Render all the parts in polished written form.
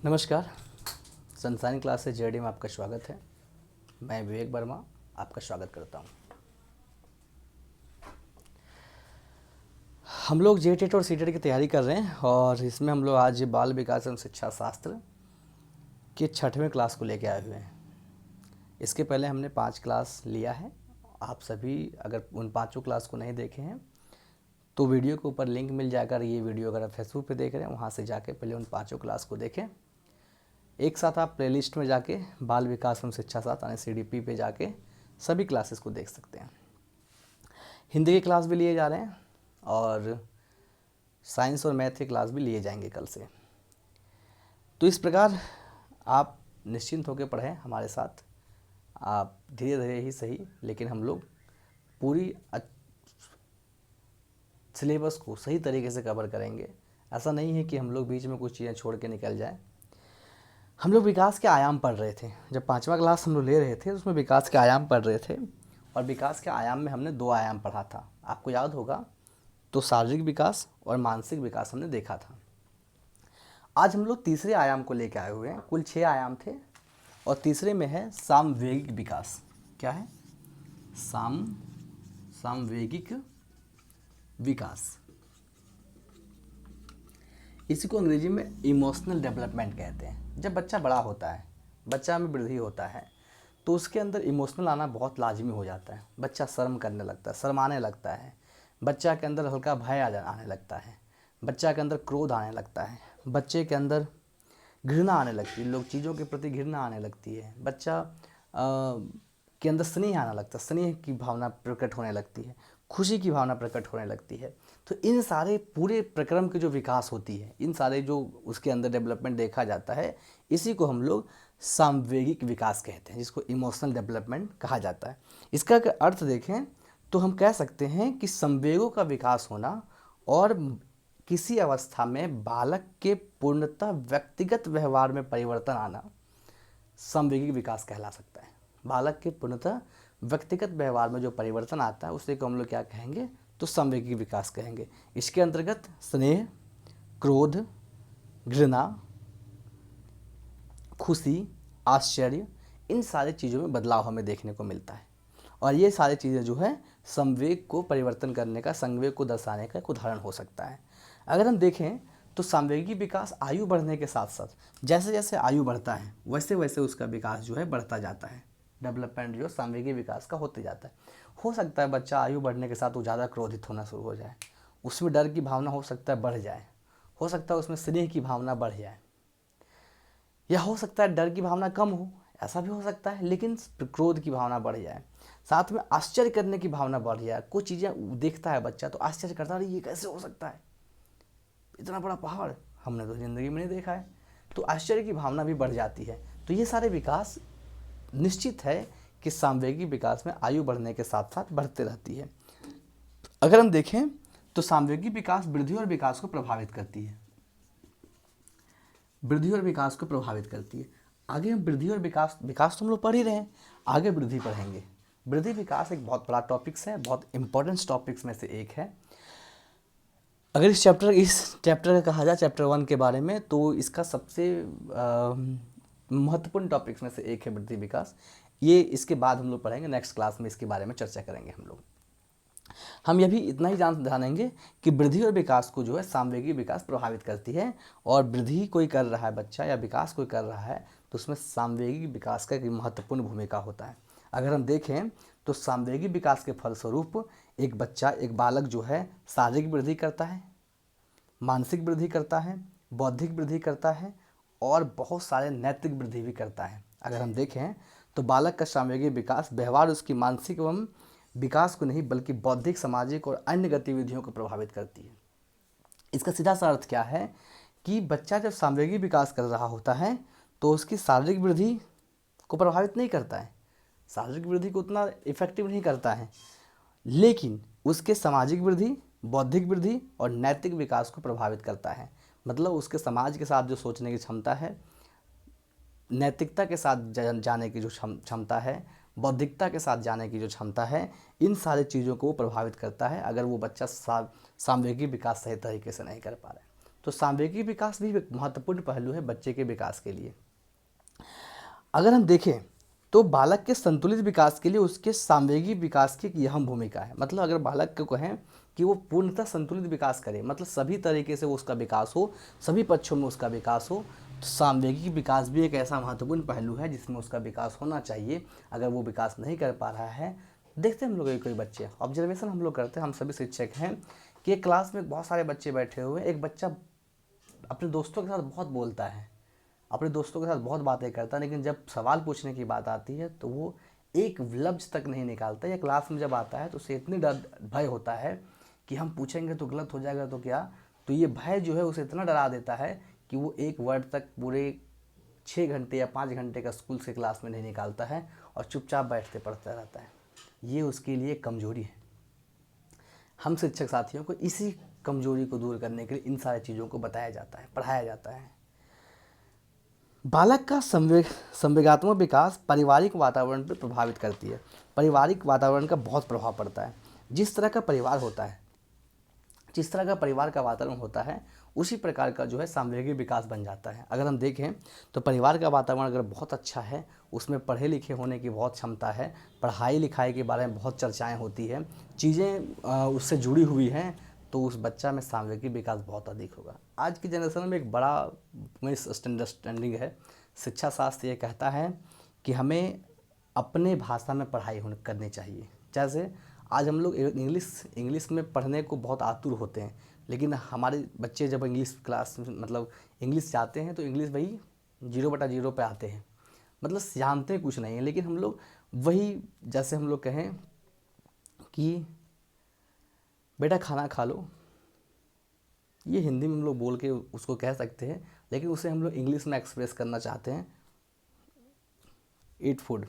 नमस्कार। Sunshine class से JD में आपका स्वागत है। मैं विवेक वर्मा आपका स्वागत करता हूं। हम लोग जेटेट और सीटेट की तैयारी कर रहे हैं और इसमें हम लोग आज बाल विकास एवं शिक्षा शास्त्र के 6वें क्लास को लेकर आए हुए हैं। इसके पहले हमने 5 क्लास लिया है। आप सभी अगर उन 5 क्लास को नहीं देखे हैं तो वीडियो के ऊपर लिंक मिल जाएगा। ये वीडियो अगर आप फेसबुक पे देख रहे हैं वहाँ से जाके पहले उन 5 क्लास को देखें। एक साथ आप प्लेलिस्ट में जाके बाल विकास एवं शिक्षा शास्त्र यानी CDP पे जाके सभी क्लासेस को देख सकते हैं। हिंदी के क्लास भी लिए जा रहे हैं और साइंस और मैथ के क्लास भी लिए जाएंगे कल से। तो इस प्रकार आप निश्चिंत होकर पढ़ें हमारे साथ। आप धीरे धीरे ही सही, लेकिन हम लोग पूरी सिलेबस को सही तरीके से कवर करेंगे। ऐसा नहीं है कि हम लोग बीच में कुछ चीज़ें छोड़ के निकल जाएं। हम लोग विकास के आयाम पढ़ रहे थे। जब 5वां क्लास हम लोग ले रहे थे उसमें विकास के आयाम पढ़ रहे थे और विकास के आयाम में हमने 2 आयाम पढ़ा था। आपको याद होगा तो शारीरिक विकास और मानसिक विकास हमने देखा था। आज हम लोग तीसरे आयाम को लेकर आए हुए हैं। कुल 6 आयाम थे और तीसरे में है सामवेगिक विकास। क्या है? सामवेगिक विकास। इसी को अंग्रेजी में इमोशनल डेवलपमेंट कहते हैं। जब बच्चा बड़ा होता है, बच्चा में वृद्धि होता है, तो उसके अंदर इमोशनल आना बहुत लाजमी हो जाता है। बच्चा शर्म करने लगता है, शर्माने लगता है। बच्चा के अंदर हल्का भय आने लगता है। बच्चा के अंदर क्रोध आने लगता है। बच्चे के अंदर घृणा आने लगती है। लोग चीज़ों के प्रति घृणा आने लगती है। बच्चा के अंदर स्नेह आने लगता है। स्नेह की भावना प्रकट होने लगती है। खुशी की भावना प्रकट होने लगती है। तो इन सारे पूरे प्रक्रम की जो विकास होती है, इन सारे जो उसके अंदर डेवलपमेंट देखा जाता है, इसी को हम लोग सामवेगिक विकास कहते हैं, जिसको इमोशनल डेवलपमेंट कहा जाता है। इसका अगर अर्थ देखें तो हम कह सकते हैं कि संवेगों का विकास होना और किसी अवस्था में बालक के पूर्णतः व्यक्तिगत व्यवहार में परिवर्तन आना संवेगिक विकास कहला सकता है। बालक के पूर्णतः व्यक्तिगत व्यवहार में जो परिवर्तन आता है उसे को हम लोग क्या कहेंगे? तो संवेगिक विकास कहेंगे। इसके अंतर्गत स्नेह, क्रोध, घृणा, खुशी, आश्चर्य, इन सारी चीज़ों में बदलाव हमें देखने को मिलता है। और ये सारी चीज़ें जो है संवेग को परिवर्तन करने का, संवेग को दर्शाने का एक उदाहरण हो सकता है। अगर हम देखें तो संवेगी विकास आयु बढ़ने के साथ साथ जैसे जैसे आयु बढ़ता है वैसे वैसे उसका विकास जो है बढ़ता जाता है। डेवलपमेंट जो संवेगी विकास का होते जाता है। हो सकता है बच्चा आयु बढ़ने के साथ वो ज़्यादा क्रोधित होना शुरू हो जाए, उसमें डर की भावना हो सकता है बढ़ जाए, हो सकता है उसमें स्नेह की भावना बढ़ जाए, या हो सकता है डर की भावना कम हो, ऐसा भी हो सकता है, लेकिन क्रोध की भावना बढ़ जाए। साथ में आश्चर्य करने की भावना बढ़ जाए। कुछ चीज़ें देखता है बच्चा तो आश्चर्य करता है, ये कैसे हो सकता है, इतना बड़ा पहाड़ हमने तो ज़िंदगी में नहीं देखा है। तो आश्चर्य की भावना भी बढ़ जाती है। तो ये सारे विकास निश्चित है कि सामवेगिक विकास में आयु बढ़ने के साथ साथ बढ़ते रहती है। अगर हम देखें तो सामवेगिक विकास वृद्धि और विकास को प्रभावित करती है। वृद्धि और विकास को प्रभावित करती है। आगे हम वृद्धि और विकास तो हम लोग पढ़ ही रहे हैं, आगे वृद्धि पढ़ेंगे। वृद्धि विकास एक बहुत बड़ा टॉपिक्स है, बहुत इंपॉर्टेंट टॉपिक्स में से एक है। अगर इस चैप्टर का कहा जाए चैप्टर 1 के बारे में, तो इसका सबसे महत्वपूर्ण टॉपिक्स में से एक है वृद्धि विकास। ये इसके बाद हम लोग पढ़ेंगे, नेक्स्ट क्लास में इसके बारे में चर्चा करेंगे हम लोग। हम यह भी इतना ही जानेंगे कि वृद्धि और विकास को जो है सामवेगी विकास प्रभावित करती है। और वृद्धि कोई कर रहा है बच्चा या विकास कोई कर रहा है तो उसमें सामवेगी विकास का एक महत्वपूर्ण भूमिका होता है। अगर हम देखें तो सामवेगी विकास के फलस्वरूप एक बच्चा, एक बालक जो है शारीरिक वृद्धि करता है, मानसिक वृद्धि करता है, बौद्धिक वृद्धि करता है और बहुत सारे नैतिक वृद्धि भी करता है। अगर हम देखें तो बालक का सामवेगी विकास व्यवहार उसकी मानसिक एवं विकास को नहीं बल्कि बौद्धिक, सामाजिक और अन्य गतिविधियों को प्रभावित करती है। इसका सीधा सा अर्थ क्या है कि बच्चा जब सामवेगी विकास कर रहा होता है तो उसकी शारीरिक वृद्धि को प्रभावित नहीं करता है, शारीरिक वृद्धि को उतना इफेक्टिव नहीं करता है, लेकिन उसके सामाजिक वृद्धि, बौद्धिक वृद्धि और नैतिक विकास को प्रभावित करता है। मतलब उसके समाज के साथ जो सोचने की क्षमता है, नैतिकता के साथ जाने की जो क्षमता है, बौद्धिकता के साथ जाने की जो क्षमता है, इन सारी चीज़ों को वो प्रभावित करता है अगर वो बच्चा सामवेगी विकास सही तरीके से नहीं कर पा रहा है। तो सांवेगिक विकास भी एक महत्वपूर्ण पहलू है बच्चे के विकास के लिए। अगर हम देखें तो बालक के संतुलित विकास के लिए उसके सांवेगिक विकास की एक अहम भूमिका है। मतलब अगर बालक को कहें कि वो पूर्णतः संतुलित विकास करे, मतलब सभी तरीके से उसका विकास हो, सभी पक्षों में उसका विकास हो, तो सांवेगिक विकास भी एक ऐसा महत्वपूर्ण पहलू है जिसमें उसका विकास होना चाहिए। अगर वो विकास नहीं कर पा रहा है, देखते हैं हम लोग कोई बच्चे, ऑब्जर्वेशन हम लोग करते हैं, हम सभी शिक्षक हैं कि एक क्लास में बहुत सारे बच्चे बैठे हुए हैं, एक बच्चा अपने दोस्तों के साथ बहुत बोलता है, अपने दोस्तों के साथ बहुत बातें करता है, लेकिन जब सवाल पूछने की बात आती है तो वो एक लफ्ज़ तक नहीं निकालता। या क्लास में जब आता है तो उसे इतनी डर भय होता है कि हम पूछेंगे तो गलत हो जाएगा तो क्या, तो ये भय जो है उसे इतना डरा देता है कि वो एक वर्ड तक पूरे 6 घंटे या 5 घंटे का स्कूल से क्लास में नहीं निकालता है और चुपचाप बैठते पढ़ता रहता है। ये उसके लिए कमज़ोरी है। हम शिक्षक साथियों को इसी कमज़ोरी को दूर करने के लिए इन सारी चीज़ों को बताया जाता है, पढ़ाया जाता है। बालक का संवेगात्मक विकास पारिवारिक वातावरण पर प्रभावित करती है। पारिवारिक वातावरण का बहुत प्रभाव पड़ता है। जिस तरह का परिवार होता है, जिस तरह का परिवार का वातावरण होता है, उसी प्रकार का जो है सांवेगिक विकास बन जाता है। अगर हम देखें तो परिवार का वातावरण अगर बहुत अच्छा है, उसमें पढ़े लिखे होने की बहुत क्षमता है, पढ़ाई लिखाई के बारे में बहुत चर्चाएं होती है, चीज़ें उससे जुड़ी हुई हैं, तो उस बच्चा में सांवेगिक विकास बहुत अधिक होगा। आज की जनरेशन में एक बड़ा मिसअंडरस्टैंडिंग है। शिक्षा शास्त्र ये कहता है कि हमें अपने भाषा में पढ़ाई करनी चाहिए। जैसे आज हम लोग इंग्लिश में पढ़ने को बहुत आतुर होते हैं, लेकिन हमारे बच्चे जब इंग्लिश क्लास मतलब इंग्लिश जाते हैं तो इंग्लिश वही 0/0 पे आते हैं, मतलब जानते कुछ नहीं है। लेकिन हम लोग वही, जैसे हम लोग कहें कि बेटा खाना खा लो, ये हिंदी में हम लोग बोल के उसको कह सकते हैं, लेकिन उसे हम लोग इंग्लिश में एक्सप्रेस करना चाहते हैं, ईट फूड।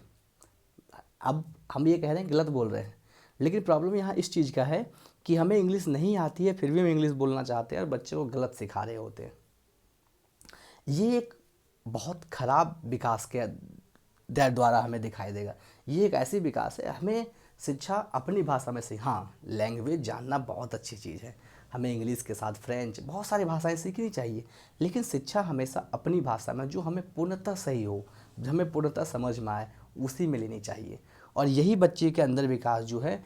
अब हम ये कह रहे हैं, गलत बोल रहे हैं, लेकिन प्रॉब्लम यहाँ इस चीज़ का है कि हमें इंग्लिश नहीं आती है, फिर भी हम इंग्लिश बोलना चाहते हैं और बच्चे को गलत सिखा रहे होते हैं। ये एक बहुत ख़राब विकास के द्वारा हमें दिखाई देगा। ये एक ऐसी विकास है, हमें शिक्षा अपनी भाषा में हाँ, लैंग्वेज जानना बहुत अच्छी चीज़ है, हमें इंग्लिश के साथ फ्रेंच बहुत सारी भाषाएं सीखनी चाहिए, लेकिन शिक्षा हमेशा अपनी भाषा में जो हमें पूर्णतः सही हो, जो हमें पूर्णतः समझ में आए, उसी में लेनी चाहिए। और यही बच्चे के अंदर विकास जो है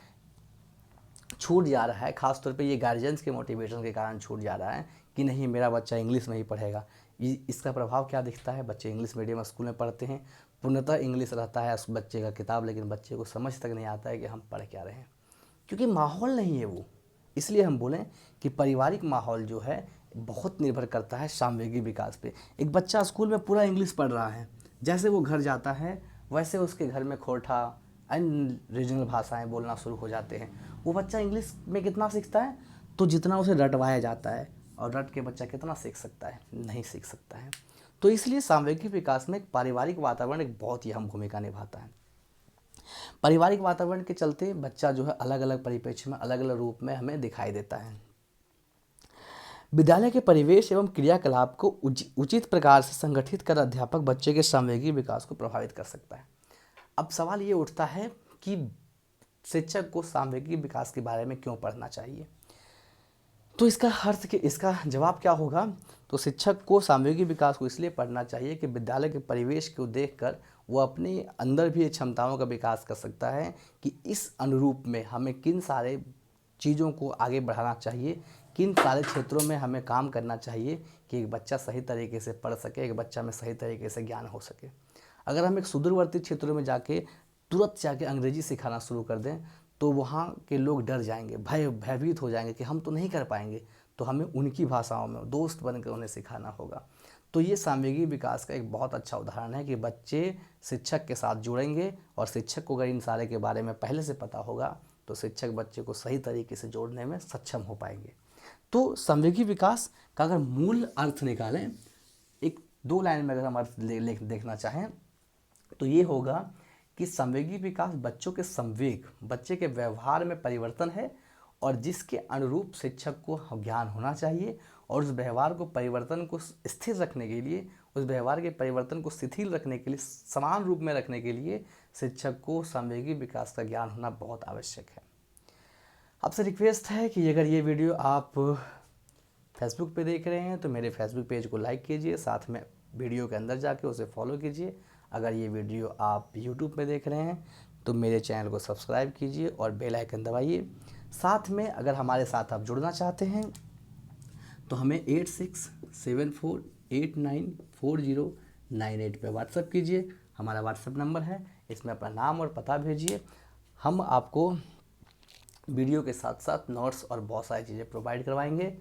छूट जा रहा है। ख़ासतौर पे ये गार्जियंस के मोटिवेशन के कारण छूट जा रहा है कि नहीं, मेरा बच्चा इंग्लिश में ही पढ़ेगा। इसका प्रभाव क्या दिखता है, बच्चे इंग्लिश मीडियम स्कूल में पढ़ते हैं, पूर्णतः इंग्लिश रहता है उस बच्चे का किताब, लेकिन बच्चे को समझ तक नहीं आता है कि हम पढ़ क्या रहे हैं, क्योंकि माहौल नहीं है वो। इसलिए हम बोलें कि पारिवारिक माहौल जो है बहुत निर्भर करता है सांवेगिक विकास पे। एक बच्चा स्कूल में पूरा इंग्लिश पढ़ रहा है, जैसे वो घर जाता है वैसे उसके घर में खोरठा अन्य रीजनल भाषाएं बोलना शुरू हो जाते हैं। वो बच्चा इंग्लिश में कितना सीखता है, तो जितना उसे रटवाया जाता है, और रट के बच्चा कितना सीख सकता है, नहीं सीख सकता है। तो इसलिए सांवेगिक विकास में एक पारिवारिक वातावरण एक बहुत ही अहम भूमिका निभाता है। पारिवारिक वातावरण के चलते बच्चा जो है अलग अलग परिप्रेक्ष्य में, अलग अलग रूप में हमें दिखाई देता है। विद्यालय के परिवेश एवं क्रियाकलाप को उचित प्रकार से संगठित कर अध्यापक बच्चे के सांवेगिक विकास को प्रभावित कर सकता है। अब सवाल ये उठता है कि शिक्षक को सांवेगिक विकास के बारे में क्यों पढ़ना चाहिए, तो इसका जवाब क्या होगा। तो शिक्षक को सांवेगिक विकास को इसलिए पढ़ना चाहिए कि विद्यालय के परिवेश को देखकर वो अपने अंदर भी क्षमताओं का विकास कर सकता है कि इस अनुरूप में हमें किन सारे चीज़ों को आगे बढ़ाना चाहिए, किन सारे क्षेत्रों में हमें काम करना चाहिए कि एक बच्चा सही तरीके से पढ़ सके, एक बच्चा में सही तरीके से ज्ञान हो सके। अगर हम एक सुदूरवर्ती क्षेत्रों में तुरंत जाके अंग्रेजी सिखाना शुरू कर दें, तो वहाँ के लोग डर जाएंगे, भयभीत हो जाएंगे कि हम तो नहीं कर पाएंगे, तो हमें उनकी भाषाओं में दोस्त बनकर उन्हें सिखाना होगा। तो ये सांवेगिक विकास का एक बहुत अच्छा उदाहरण है कि बच्चे शिक्षक के साथ जुड़ेंगे, और शिक्षक को अगर इन सारे के बारे में पहले से पता होगा तो शिक्षक बच्चे को सही तरीके से जोड़ने में सक्षम हो पाएंगे। तो सांवेगिक विकास का अगर मूल अर्थ निकालें, एक 2 लाइन में अगर हम अर्थ देखना चाहें, तो ये होगा कि सांवेगिक विकास बच्चों के संवेग, बच्चे के व्यवहार में परिवर्तन है, और जिसके अनुरूप शिक्षक को ज्ञान होना चाहिए, और उस व्यवहार को परिवर्तन को स्थिर रखने के लिए, उस व्यवहार के परिवर्तन को शिथिल रखने के लिए, समान रूप में रखने के लिए शिक्षक को सांवेगिक विकास का ज्ञान होना बहुत आवश्यक है। आपसे रिक्वेस्ट है कि अगर ये वीडियो आप फेसबुक पे देख रहे हैं तो मेरे फेसबुक पेज को लाइक कीजिए, साथ में वीडियो के अंदर जाके उसे फॉलो कीजिए। अगर ये वीडियो आप यूट्यूब पे देख रहे हैं तो मेरे चैनल को सब्सक्राइब कीजिए और बेल आइकन दबाइए। साथ में अगर हमारे साथ आप जुड़ना चाहते हैं तो हमें 8674894098 पे व्हाट्सअप कीजिए। हमारा व्हाट्सअप नंबर है, इसमें अपना नाम और पता भेजिए। हम आपको वीडियो के साथ साथ नोट्स और बहुत सारी चीज़ें प्रोवाइड करवाएंगे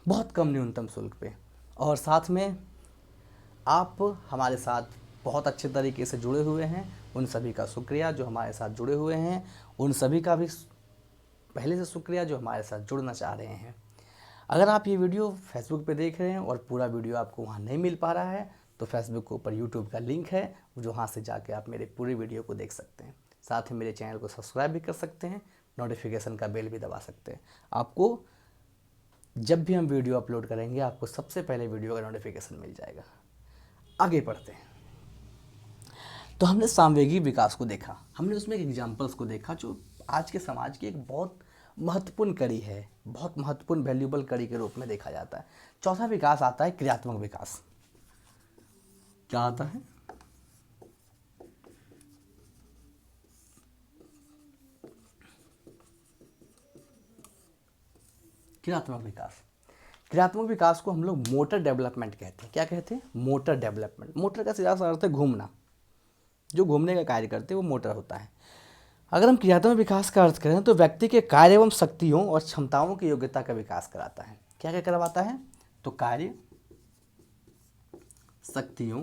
बहुत कम न्यूनतम शुल्क पे। और साथ में आप हमारे साथ बहुत अच्छे तरीके से जुड़े हुए हैं, उन सभी का शुक्रिया जो हमारे साथ जुड़े हुए हैं, उन सभी का भी पहले से शुक्रिया जो हमारे साथ जुड़ना चाह रहे हैं। अगर आप ये वीडियो फेसबुक पे देख रहे हैं और पूरा वीडियो आपको वहाँ नहीं मिल पा रहा है तो फेसबुक के ऊपर यूट्यूब का लिंक है, जो वहाँ से जाके आप मेरे पूरे वीडियो को देख सकते हैं। साथ ही मेरे चैनल को सब्सक्राइब भी कर सकते हैं, नोटिफिकेशन का बेल भी दबा सकते हैं। आपको जब भी हम वीडियो अपलोड करेंगे आपको सबसे पहले वीडियो का नोटिफिकेशन मिल जाएगा। आगे बढ़ते हैं। तो हमने सामवेगी विकास को देखा, हमने उसमें एक एग्जाम्पल्स को देखा जो आज के समाज की एक बहुत महत्वपूर्ण कड़ी है, बहुत महत्वपूर्ण वैल्यूबल कड़ी के रूप में देखा जाता है। चौथा विकास आता है क्रियात्मक विकास। क्या आता है? क्रियात्मक विकास। क्रियात्मक विकास को हम लोग मोटर डेवलपमेंट कहते हैं। क्या कहते हैं? Motor development. मोटर का सीधा सा अर्थ है घूमना, जो घूमने का कार्य करते हैं वो मोटर होता है। अगर हम क्रियात्मक विकास का अर्थ करें तो व्यक्ति के कार्य एवं शक्तियों और क्षमताओं की योग्यता का विकास कराता है। क्या क्या करवाता है? तो कार्य, शक्तियों,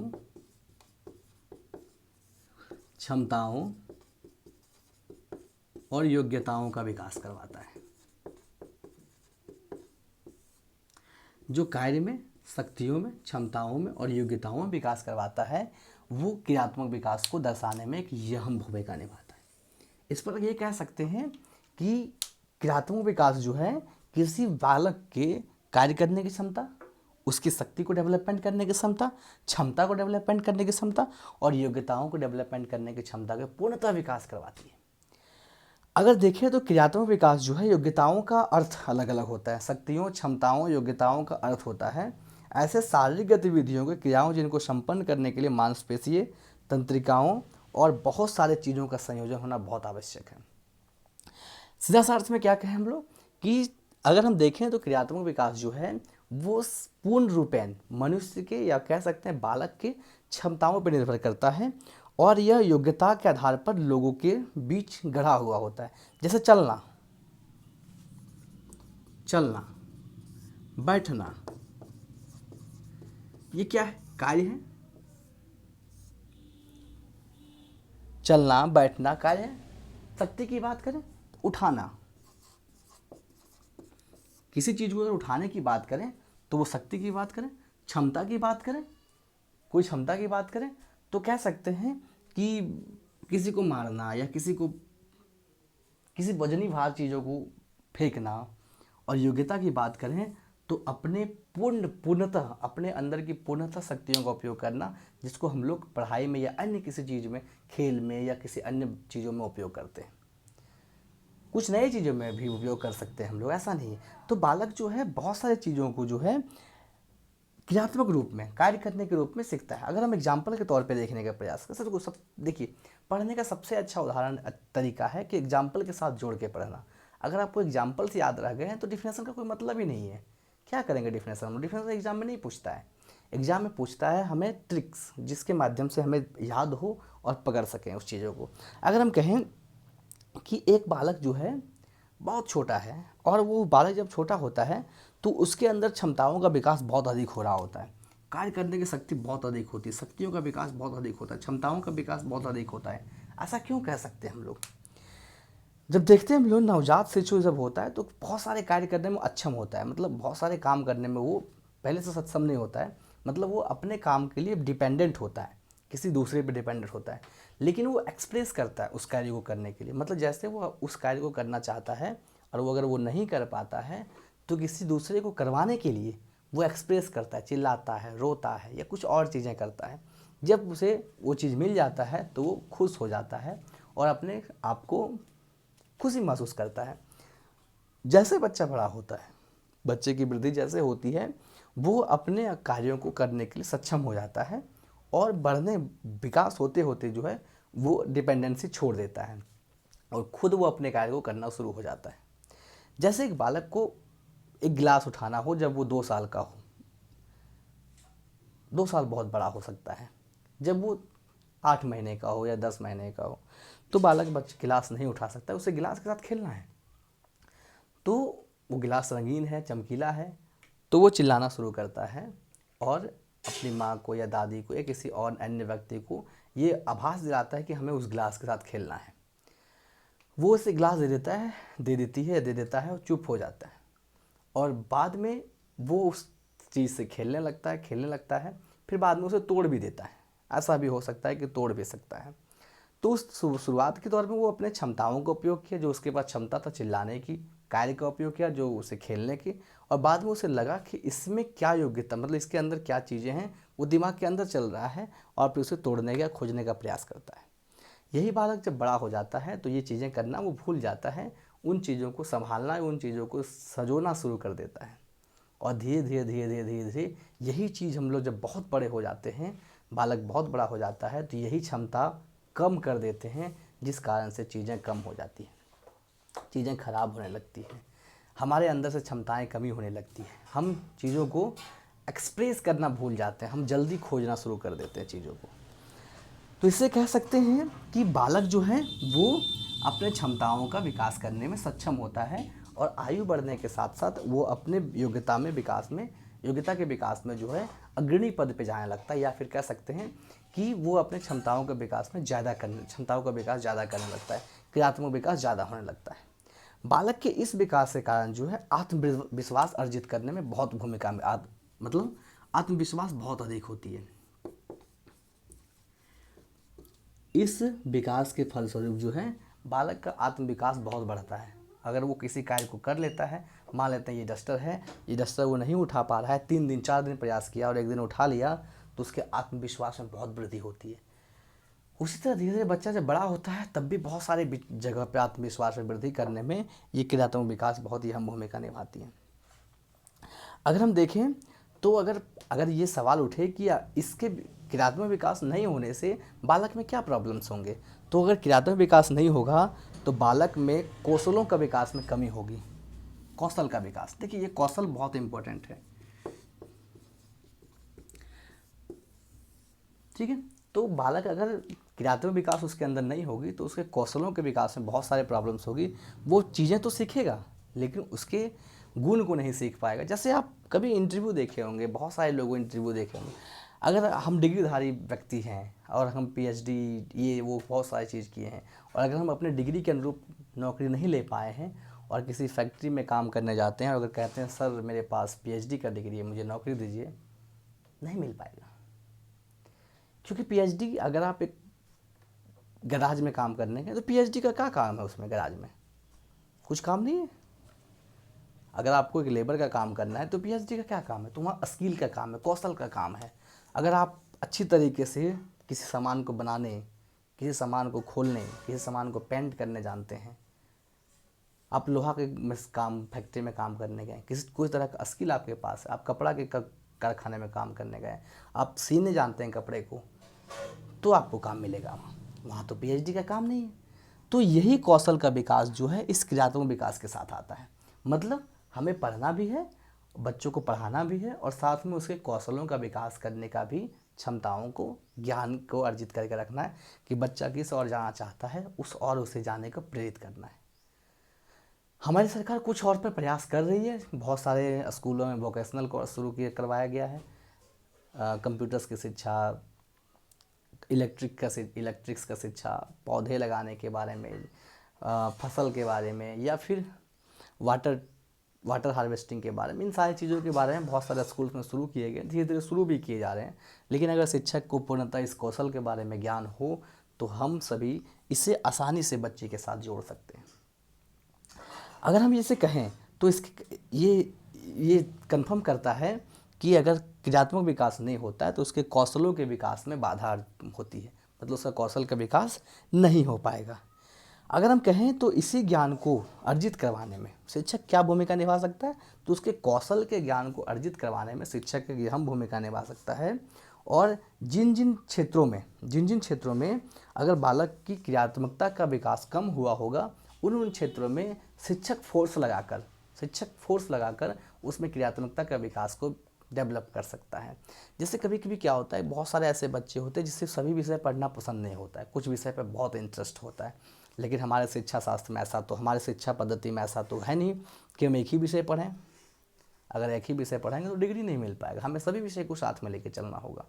क्षमताओं और योग्यताओं का विकास करवाता है। जो कार्य में, शक्तियों में, क्षमताओं में और योग्यताओं में विकास करवाता है वो क्रियात्मक विकास को दर्शाने में एक अहम भूमिका निभाता है। इस पर ये कह सकते हैं कि क्रियात्मक विकास जो है किसी बालक के कार्य करने की क्षमता, उसकी शक्ति को डेवलपमेंट करने की क्षमता, क्षमता को डेवलपमेंट करने की क्षमता और योग्यताओं को डेवलपमेंट करने की क्षमता का पूर्णतः विकास करवाती है। अगर देखें तो क्रियात्मक विकास जो है योग्यताओं का अर्थ अलग अलग होता है। शक्तियों, क्षमताओं, योग्यताओं का अर्थ होता है ऐसे शारीरिक गतिविधियों के क्रियाओं जिनको संपन्न करने के लिए मांसपेशियों, तंत्रिकाओं और बहुत सारे चीज़ों का संयोजन होना बहुत आवश्यक है। सीधा सा अर्थ में क्या कहें हम लोग कि अगर हम देखें तो क्रियात्मक विकास जो है वो पूर्ण रूपेण मनुष्य के या कह सकते हैं बालक के क्षमताओं पर निर्भर करता है और यह योग्यता के आधार पर लोगों के बीच गढ़ा हुआ होता है। जैसे चलना, बैठना, ये क्या है? कार्य है। चलना, बैठना कार्य है। शक्ति की बात करें, उठाना, किसी चीज़ को अगर उठाने की बात करें तो वो शक्ति की बात करें। क्षमता की बात करें, कोई क्षमता की बात करें तो कह सकते हैं कि किसी को मारना या किसी वजनी भार चीज़ों को फेंकना। और योग्यता की बात करें तो अपने पूर्णतः अपने अंदर की पूर्णतः शक्तियों का उपयोग करना, जिसको हम लोग पढ़ाई में या अन्य किसी चीज़ में, खेल में या किसी अन्य चीज़ों में उपयोग करते हैं। कुछ नई चीज़ों में भी उपयोग कर सकते हैं हम लोग, ऐसा नहीं है। तो बालक जो है बहुत सारी चीज़ों को जो है क्रियात्मक रूप में, कार्य करने के रूप में सीखता है। अगर हम एग्जाम्पल के तौर पे देखने का प्रयास करें तो सब देखिए, पढ़ने का सबसे अच्छा उदाहरण तरीका है कि एग्जाम्पल के साथ जोड़ के पढ़ना। अगर आपको एग्जाम्पल से याद रह गए हैं तो डिफिनेशन का कोई मतलब ही नहीं है। क्या करेंगे डिफिनेशन? डिफिनेशन एग्जाम में नहीं पूछता है। एग्जाम में पूछता है हमें ट्रिक्स, जिसके माध्यम से हमें याद हो और पकड़ सकें उस चीज़ों को। अगर हम कहें कि एक बालक जो है बहुत छोटा है और वो बालक जब छोटा होता है तो उसके अंदर क्षमताओं का विकास बहुत अधिक हो रहा होता है, कार्य करने की शक्ति बहुत अधिक होती है, शक्तियों का विकास बहुत अधिक होता है, क्षमताओं का विकास बहुत अधिक होता है। ऐसा क्यों कह सकते हैं हम लोग? जब देखते हैं हम लोग नवजात शिशु जब होता है तो बहुत सारे कार्य करने में अक्षम होता है, मतलब बहुत सारे काम करने में वो पहले से सक्षम नहीं होता है, मतलब वो अपने काम के लिए डिपेंडेंट होता है, किसी दूसरे पे डिपेंडेंट होता है, लेकिन वो एक्सप्रेस करता है उस कार्य को करने के लिए। मतलब जैसे वो उस कार्य को करना चाहता है और वो अगर वो नहीं कर पाता है तो किसी दूसरे को करवाने के लिए वो एक्सप्रेस करता है, चिल्लाता है, रोता है या कुछ और चीज़ें करता है। जब उसे वो चीज़ मिल जाता है तो वो खुश हो जाता है और अपने आप को खुशी महसूस करता है। जैसे बच्चा बड़ा होता है बच्चे की वृद्धि जैसे होती है वो अपने कार्यों को करने के लिए सक्षम हो जाता है और बढ़ने विकास होते होते जो है वो डिपेंडेंसी छोड़ देता है और खुद वो अपने कार्य को करना शुरू हो जाता है। जैसे एक बालक को एक गिलास उठाना हो जब वो 2 साल का हो, 2 साल बहुत बड़ा हो सकता है, जब वो 8 महीने का हो या 10 महीने का हो तो बालक बच्चा गिलास नहीं उठा सकता, उसे गिलास के साथ खेलना है। तो वो गिलास रंगीन है, चमकीला है, तो वो चिल्लाना शुरू करता है और अपनी माँ को या दादी को या किसी और अन्य व्यक्ति को ये आभास दिलाता है कि हमें उस गिलास के साथ खेलना है। वो उसे गिलास दे देता है, दे देती है, दे देता है और चुप हो जाता है और बाद में वो उस चीज़ से खेलने लगता है, फिर बाद में उसे तोड़ भी देता है। ऐसा भी हो सकता है कि तोड़ भी सकता है। तो उस शुरुआत के दौर में वो अपने क्षमताओं का उपयोग किया, जो उसके पास क्षमता था चिल्लाने की, कार्य का उपयोग किया जो उसे खेलने की, और बाद में उसे लगा कि इसमें क्या योग्यता, मतलब इसके अंदर क्या चीज़ें हैं वो दिमाग के अंदर चल रहा है और फिर उसे तोड़ने का खोजने का प्रयास करता है। यही बालक जब बड़ा हो जाता है तो ये चीज़ें करना वो भूल जाता है, उन चीज़ों को संभालना, उन चीज़ों को सजोना शुरू कर देता है और धीरे धीरे धीरे धीरे धीरे धीरे यही चीज़ हम लोग जब बहुत बड़े हो जाते हैं, बालक बहुत बड़ा हो जाता है तो यही क्षमता कम कर देते हैं, जिस कारण से चीज़ें कम हो जाती हैं, चीज़ें खराब होने लगती हैं, हमारे अंदर से क्षमताएं कमी होने लगती हैं, हम चीज़ों को एक्सप्रेस करना भूल जाते हैं, हम जल्दी खोजना शुरू कर देते हैं चीज़ों को। तो इससे कह सकते हैं कि बालक जो है वो अपने क्षमताओं का विकास करने में सक्षम होता है और आयु बढ़ने के साथ साथ वो अपने योग्यता के विकास में जो है अग्रणी पद पे जाने लगता है, या फिर कह सकते हैं कि वो अपने क्षमताओं का विकास ज़्यादा करने लगता है, क्रियात्मक विकास ज़्यादा होने लगता है। बालक के इस विकास के कारण जो है आत्मविश्वास अर्जित करने में बहुत भूमिका में मतलब आत्मविश्वास बहुत अधिक होती है। इस विकास के फलस्वरूप जो है बालक का आत्मविकास बहुत बढ़ता है। अगर वो किसी कार्य को कर लेता है, मान लेते हैं ये डस्टर वो नहीं उठा पा रहा है, 3 दिन 4 दिन प्रयास किया और एक दिन उठा लिया, तो उसके आत्मविश्वास में बहुत वृद्धि होती है। उसी तरह धीरे धीरे बच्चा जब बड़ा होता है तब भी बहुत सारे जगह पे आत्मविश्वास में वृद्धि करने में ये क्रियात्मक विकास बहुत ही अहम भूमिका निभाती है। अगर हम देखें तो अगर ये सवाल उठे कि इसके क्रियात्मक विकास नहीं होने से बालक में क्या प्रॉब्लम्स होंगे, तो अगर क्रियात्मक विकास नहीं होगा तो बालक में कौशलों का विकास में कमी होगी। कौशल का विकास, देखिए ये कौशल बहुत इंपॉर्टेंट है, ठीक है। तो बालक अगर क्रियात्मक विकास उसके अंदर नहीं होगी तो उसके कौशलों के विकास में बहुत सारे प्रॉब्लम्स होगी। वो चीज़ें तो सीखेगा लेकिन उसके गुण को नहीं सीख पाएगा। जैसे आप कभी इंटरव्यू देखे होंगे, बहुत सारे लोगों इंटरव्यू देखे होंगे, अगर हम डिग्रीधारी व्यक्ति हैं और हम पीएचडी ये वो बहुत सारी चीज़ किए हैं और अगर हम अपने डिग्री के अनुरूप नौकरी नहीं ले पाए हैं और किसी फैक्ट्री में काम करने जाते हैं और अगर कहते हैं सर मेरे पास पीएचडी का डिग्री है, मुझे नौकरी दीजिए, नहीं मिल पाएगा। क्योंकि पीएचडी, अगर आप एक गैराज में काम करने के तो पीएचडी का क्या काम है, उसमें गैराज में कुछ काम नहीं है। अगर आपको एक लेबर का काम करना है तो पीएचडी का क्या काम है, तो वहाँ स्किल का काम है, कौशल का काम है। अगर आप अच्छी तरीके से किसी सामान को बनाने, किसी सामान को खोलने, किसी सामान को पेंट करने जानते हैं, आप लोहा के काम फैक्ट्री में काम करने गए, कोई तरह का स्किल आपके पास है, आप कपड़ा के कारखाने में काम करने गए, आप सीने जानते हैं कपड़े को, तो आपको काम मिलेगा। वहाँ तो पीएचडी का काम नहीं है। तो यही कौशल का विकास जो है इस क्रियात्मक विकास के साथ आता है। मतलब हमें पढ़ना भी है, बच्चों को पढ़ाना भी है और साथ में उसके कौशलों का विकास करने का भी, क्षमताओं को, ज्ञान को अर्जित करके रखना है कि बच्चा किस और जाना चाहता है उस और उसे जाने को प्रेरित करना है। हमारी सरकार कुछ और पर प्रयास कर रही है। बहुत सारे स्कूलों में वोकेशनल कोर्स करवाया गया है, कंप्यूटर्स की शिक्षा, इलेक्ट्रिक्स का शिक्षा, पौधे लगाने के बारे में, फसल के बारे में, या फिर वाटर हार्वेस्टिंग के बारे में, इन सारी चीज़ों के बारे में बहुत सारे स्कूल्स में शुरू किए गए, धीरे धीरे शुरू भी किए जा रहे हैं। लेकिन अगर शिक्षक को पूर्णतः इस कौशल के बारे में ज्ञान हो तो हम सभी इसे आसानी से बच्चे के साथ जोड़ सकते हैं। अगर हम इसे कहें तो ये कंफर्म करता है कि अगर क्रियात्मक विकास नहीं होता है तो उसके कौशलों के विकास में बाधा होती है, मतलब उसका कौशल का विकास नहीं हो पाएगा। अगर हम कहें तो इसी ज्ञान को अर्जित करवाने में शिक्षक क्या भूमिका निभा सकता है, तो उसके कौशल के ज्ञान को अर्जित करवाने में शिक्षक की अहम भूमिका निभा सकता है। और जिन जिन क्षेत्रों में अगर बालक की क्रियात्मकता का विकास कम हुआ होगा, उन क्षेत्रों में शिक्षक फोर्स लगाकर उसमें क्रियात्मकता का विकास को डेवलप कर सकता है। जैसे कभी कभी क्या होता है, बहुत सारे ऐसे बच्चे होते हैं जिससे सभी विषय पढ़ना पसंद नहीं होता है, कुछ विषय पर बहुत इंटरेस्ट होता है, लेकिन हमारे शिक्षा शास्त्र में हमारे शिक्षा पद्धति में ऐसा तो है नहीं कि हम एक ही विषय पढ़ें। अगर एक ही विषय पढ़ेंगे तो डिग्री नहीं मिल पाएगा, हमें सभी विषय को साथ में लेके चलना होगा।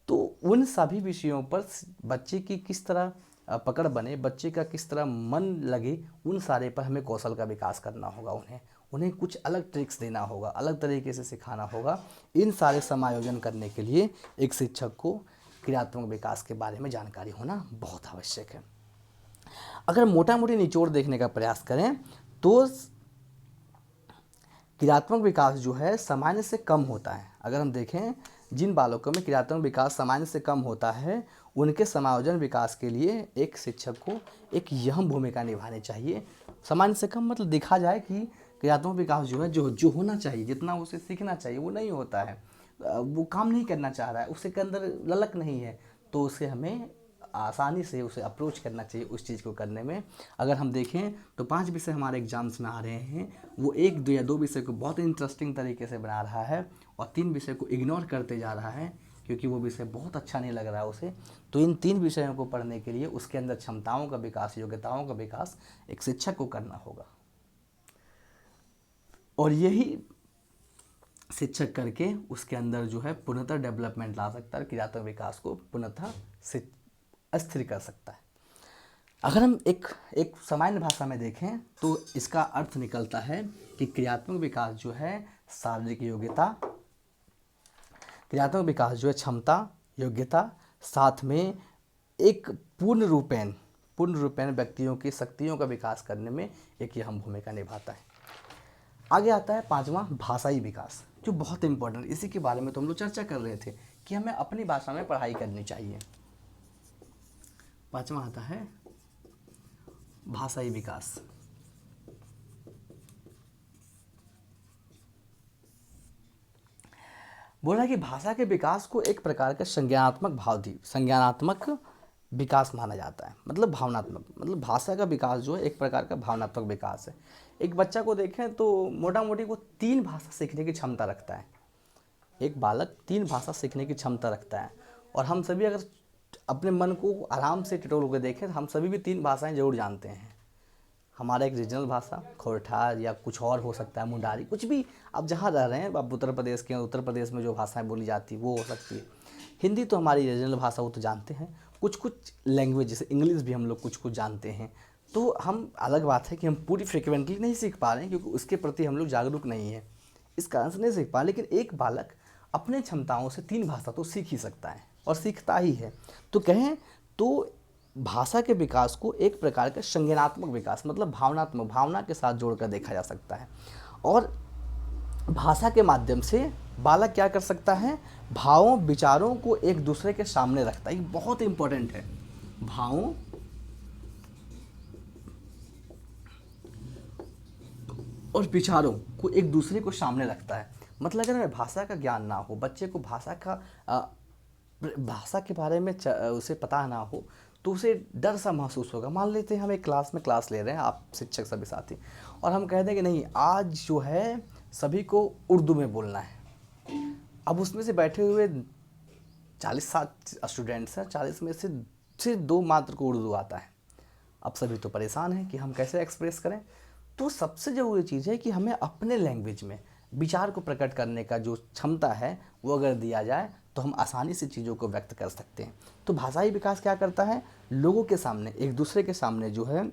तो उन सभी विषयों पर बच्चे की किस तरह पकड़ बने, बच्चे का किस तरह मन लगे, उन सारे पर हमें कौशल का विकास करना होगा। उन्हें कुछ अलग ट्रिक्स देना होगा, अलग तरीके से सिखाना होगा। इन सारे समायोजन करने के लिए एक शिक्षक को क्रियात्मक विकास के बारे में जानकारी होना बहुत आवश्यक है। अगर मोटा मोटी निचोड़ देखने का प्रयास करें तो क्रियात्मक विकास जो है सामान्य से कम होता है। अगर हम देखें, जिन बालकों में क्रियात्मक विकास सामान्य से कम होता है, उनके समायोजन विकास के लिए एक शिक्षक को एक अहम भूमिका निभानी चाहिए। सामान्य से कम मतलब देखा जाए कि क्रियात्मक विकास जो है जो होना चाहिए, जितना उसे सीखना चाहिए वो नहीं होता है, वो काम नहीं करना चाह रहा है, उसके अंदर ललक नहीं है, तो उसे हमें आसानी से उसे अप्रोच करना चाहिए उस चीज़ को करने में। अगर हम देखें तो 5 विषय हमारे एग्जाम्स में आ रहे हैं, वो 1 या 2 विषय को बहुत इंटरेस्टिंग तरीके से बना रहा है और 3 विषय को इग्नोर करते जा रहा है क्योंकि वो विषय बहुत अच्छा नहीं लग रहा है उसे। तो इन 3 विषयों को पढ़ने के लिए उसके अंदर क्षमताओं का विकास, योग्यताओं का विकास एक शिक्षक को करना होगा, और यही शिक्षक करके उसके अंदर जो है पुनः डेवलपमेंट ला सकता है, क्रियात्मक विकास को पुनः स्थिर कर सकता है। अगर हम एक सामान्य भाषा में देखें तो इसका अर्थ निकलता है कि क्रियात्मक विकास जो है शारीरिक योग्यता, क्रियात्मक विकास जो है क्षमता, योग्यता, साथ में एक पूर्ण रूपेण व्यक्तियों की शक्तियों का विकास करने में एक अहम भूमिका निभाता है। आगे आता है 5वां भाषाई विकास, जो बहुत इंपॉर्टेंट, इसी के बारे में तो हम लोग चर्चा कर रहे थे कि हमें अपनी भाषा में पढ़ाई करनी चाहिए। 5वां आता है भाषाई विकास। बोला कि भाषा के विकास को एक प्रकार का संज्ञानात्मक विकास माना जाता है, मतलब भावनात्मक, मतलब भाषा का विकास जो है एक प्रकार का भावनात्मक विकास है। एक बच्चा को देखें तो मोटा मोटी वो 3 भाषा सीखने की क्षमता रखता है। एक बालक 3 भाषा सीखने की क्षमता रखता है, और हम सभी अगर अपने मन को आराम से टिटोल के देखें तो हम सभी भी 3 भाषाएं जरूर जानते हैं। हमारा एक रीजनल भाषा खोरठा या कुछ और हो सकता है, मुंडारी, कुछ भी आप जहाँ रह रहे हैं, आप उत्तर प्रदेश में जो भाषाएं बोली जाती वो हो सकती है। हिंदी तो हमारी रीजनल भाषा, वो तो जानते हैं। कुछ लैंग्वेज जैसे इंग्लिश भी हम लोग कुछ जानते हैं। तो हम, अलग बात है कि हम पूरी फ्रिक्वेंटली नहीं सीख पा रहे हैं क्योंकि उसके प्रति हम लोग जागरूक नहीं हैं, इस कारण से नहीं सीख पा। लेकिन एक बालक अपने क्षमताओं से 3 भाषा तो सीख ही सकता है और सीखता ही है। तो कहें तो भाषा के विकास को एक प्रकार का संज्ञानात्मक विकास, मतलब भावना के साथ जोड़कर देखा जा सकता है। और भाषा के माध्यम से बालक क्या कर सकता है, भावों विचारों को एक दूसरे के सामने रखता है। ये बहुत इंपॉर्टेंट है, भावों और विचारों को एक दूसरे को सामने रखता है। मतलब अगर भाषा का ज्ञान ना हो, बच्चे को भाषा के बारे में उसे पता ना हो, तो उसे डर सा महसूस होगा। मान लेते हैं हम एक क्लास में क्लास ले रहे हैं, आप शिक्षक सभी साथी, और हम कह दें कि नहीं आज जो है सभी को उर्दू में बोलना है। अब उसमें से बैठे हुए 40-60 स्टूडेंट्स हैं, 40 में से सिर्फ 2 मात्र को उर्दू आता है। अब सभी तो परेशान हैं कि हम कैसे एक्सप्रेस करें। तो सबसे ज़रूरी चीज़ है कि हमें अपने लैंग्वेज में विचार को प्रकट करने का जो क्षमता है वो अगर दिया जाए तो हम आसानी से चीज़ों को व्यक्त कर सकते हैं। तो भाषाई विकास क्या करता है, लोगों के सामने, एक दूसरे के सामने जो है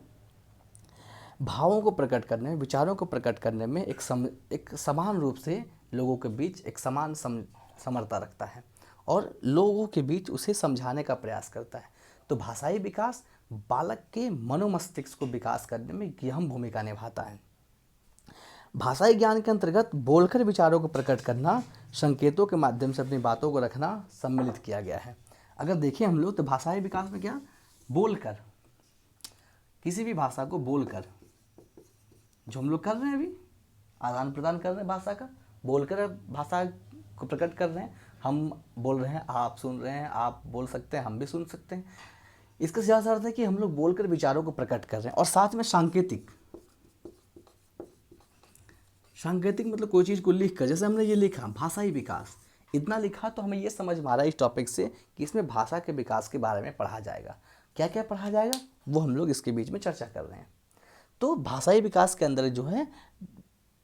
भावों को प्रकट करने, विचारों को प्रकट करने में एक समान रूप से लोगों के बीच एक समान समर्था रखता है और लोगों के बीच उसे समझाने का प्रयास करता है। तो भाषाई विकास बालक के मनोमस्तिष्क को विकास करने में अहम भूमिका निभाता है। भाषाई ज्ञान के अंतर्गत बोलकर विचारों को प्रकट करना, संकेतों के माध्यम से अपनी बातों को रखना सम्मिलित किया गया है। अगर देखें हम लोग तो भाषाई विकास में क्या, बोलकर, किसी भी भाषा को बोलकर, जो हम लोग कर रहे हैं अभी, आदान प्रदान कर रहे हैं भाषा का, बोलकर भाषा को प्रकट कर रहे हैं। हम बोल रहे हैं, आप सुन रहे हैं, आप बोल सकते हैं, हम भी सुन सकते हैं। इसका ज़्यादा अर्थ है कि हम लोग बोलकर विचारों को प्रकट कर रहे हैं। और साथ में सांकेतिक, सांकेतिक मतलब कोई चीज़ को लिख कर, जैसे हमने ये लिखा भाषाई विकास, इतना लिखा तो हमें ये समझ में आ रहा है इस टॉपिक से कि इसमें भाषा के विकास के बारे में पढ़ा जाएगा। क्या क्या पढ़ा जाएगा वो हम लोग इसके बीच में चर्चा कर रहे हैं। तो भाषाई विकास के अंदर जो है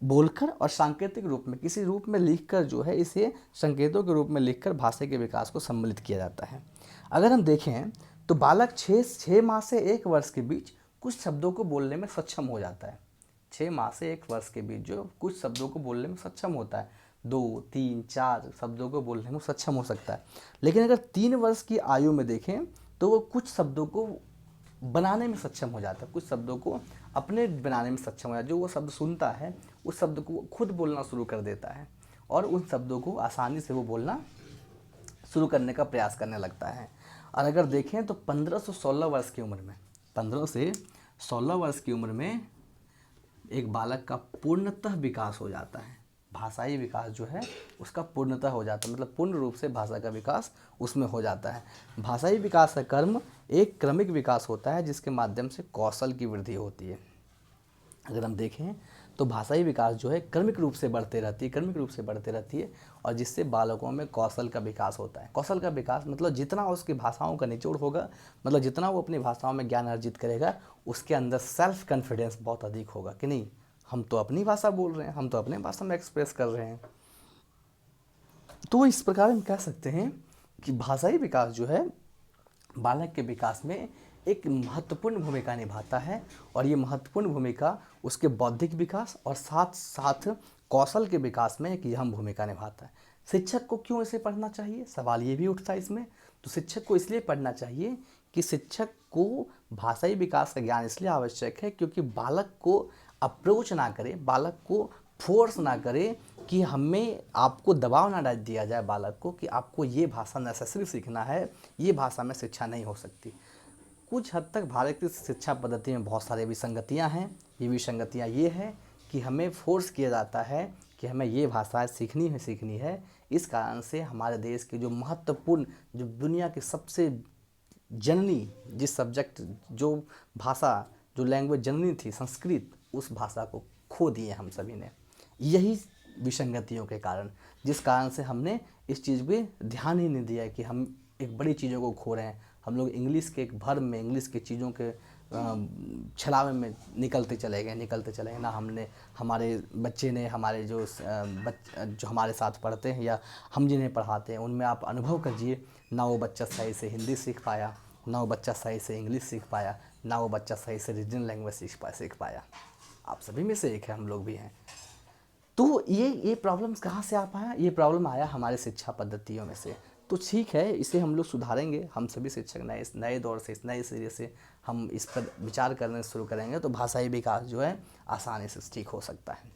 बोलकर और सांकेतिक रूप में, किसी रूप में लिखकर जो है, इसे संकेतों के रूप में लिखकर भाषा के विकास को सम्मिलित किया जाता है। अगर हम देखें तो बालक 6 माह से 1 वर्ष के बीच कुछ शब्दों को बोलने में सक्षम हो जाता है। 6 माह से 1 वर्ष के बीच जो कुछ शब्दों को बोलने में सक्षम होता है, 2, 3, 4 शब्दों को बोलने में सक्षम हो सकता है। लेकिन अगर 3 वर्ष की आयु में देखें तो वो कुछ शब्दों को बनाने में सक्षम हो जाता है, कुछ शब्दों को अपने बनाने में सक्षम हो जाता है। जो वो शब्द सुनता है उस शब्द को खुद बोलना शुरू कर देता है और उन शब्दों को आसानी से वो बोलना शुरू करने का प्रयास करने लगता है। और अगर देखें तो 15 से 16 वर्ष की उम्र में, 15 से 16 वर्ष की उम्र में एक बालक का पूर्णतः विकास हो जाता है। भाषाई विकास जो है उसका पूर्णतः हो जाता है, मतलब पूर्ण रूप से भाषा का विकास उसमें हो जाता है। भाषाई विकास का कर्म एक क्रमिक विकास होता है जिसके माध्यम से कौशल की वृद्धि होती है। अगर हम देखें तो भाषाई विकास जो है क्रमिक रूप से बढ़ते रहती है और जिससे बालकों में कौशल का विकास होता है। कौशल का विकास मतलब जितना उसकी भाषाओं का निचोड़ होगा, मतलब जितना वो अपनी भाषाओं में ज्ञान अर्जित करेगा, उसके अंदर सेल्फ कॉन्फिडेंस बहुत अधिक होगा कि नहीं, हम तो अपनी भाषा बोल रहे हैं, हम तो अपने भाषा में एक्सप्रेस कर रहे हैं। तो इस प्रकार हम कह सकते हैं कि भाषाई विकास जो है बालक के विकास में एक महत्वपूर्ण भूमिका निभाता है और ये महत्वपूर्ण भूमिका उसके बौद्धिक विकास और साथ साथ कौशल के विकास में एक अहम भूमिका निभाता है। शिक्षक को क्यों इसे पढ़ना चाहिए, सवाल ये भी उठता है इसमें। तो शिक्षक को इसलिए पढ़ना चाहिए कि शिक्षक को भाषाई विकास का ज्ञान इसलिए आवश्यक है क्योंकि बालक को अप्रोच ना करे, बालक को फोर्स ना करे कि हमें आपको दबाव ना डाल दिया जाए बालक को कि आपको ये भाषा नेसेसरी सीखना है, ये भाषा में शिक्षा नहीं हो सकती। कुछ हद तक भारत की शिक्षा पद्धति में बहुत सारे विसंगतियां हैं। ये विसंगतियां ये है कि हमें फोर्स किया जाता है कि हमें ये भाषा सीखनी है। इस कारण से हमारे देश के जो महत्वपूर्ण, जो दुनिया की सबसे जननी, जिस सब्जेक्ट, जो भाषा, जो लैंग्वेज जननी थी संस्कृत, उस भाषा को खो दिए हम सभी ने, यही विसंगतियों के कारण, जिस कारण से हमने इस चीज़ पे ध्यान ही नहीं दिया कि हम एक बड़ी चीज़ों को खो रहे हैं। हम लोग इंग्लिश के एक भर में, इंग्लिश के चीज़ों के छलावे में निकलते चले गए ना। हमने, हमारे बच्चे ने, हमारे जो हमारे साथ पढ़ते हैं या हम जिन्हें पढ़ाते हैं, उनमें आप अनुभव करिए, ना वो बच्चा सही से हिंदी सीख पाया, ना वो बच्चा सही से इंग्लिश सीख पाया, ना वो बच्चा सही से रीजनल लैंग्वेज सीख पाया। आप सभी में से एक है, हम लोग भी हैं। तो ये प्रॉब्लम्स कहाँ से आ पाया? ये प्रॉब्लम आया हमारे शिक्षा पद्धतियों में से। तो ठीक है, इसे हम लोग सुधारेंगे। हम सभी शिक्षक नए दौर से, इस नए सिरे से हम इस पर विचार करने शुरू करेंगे तो भाषाई विकास जो है आसानी से ठीक हो सकता है।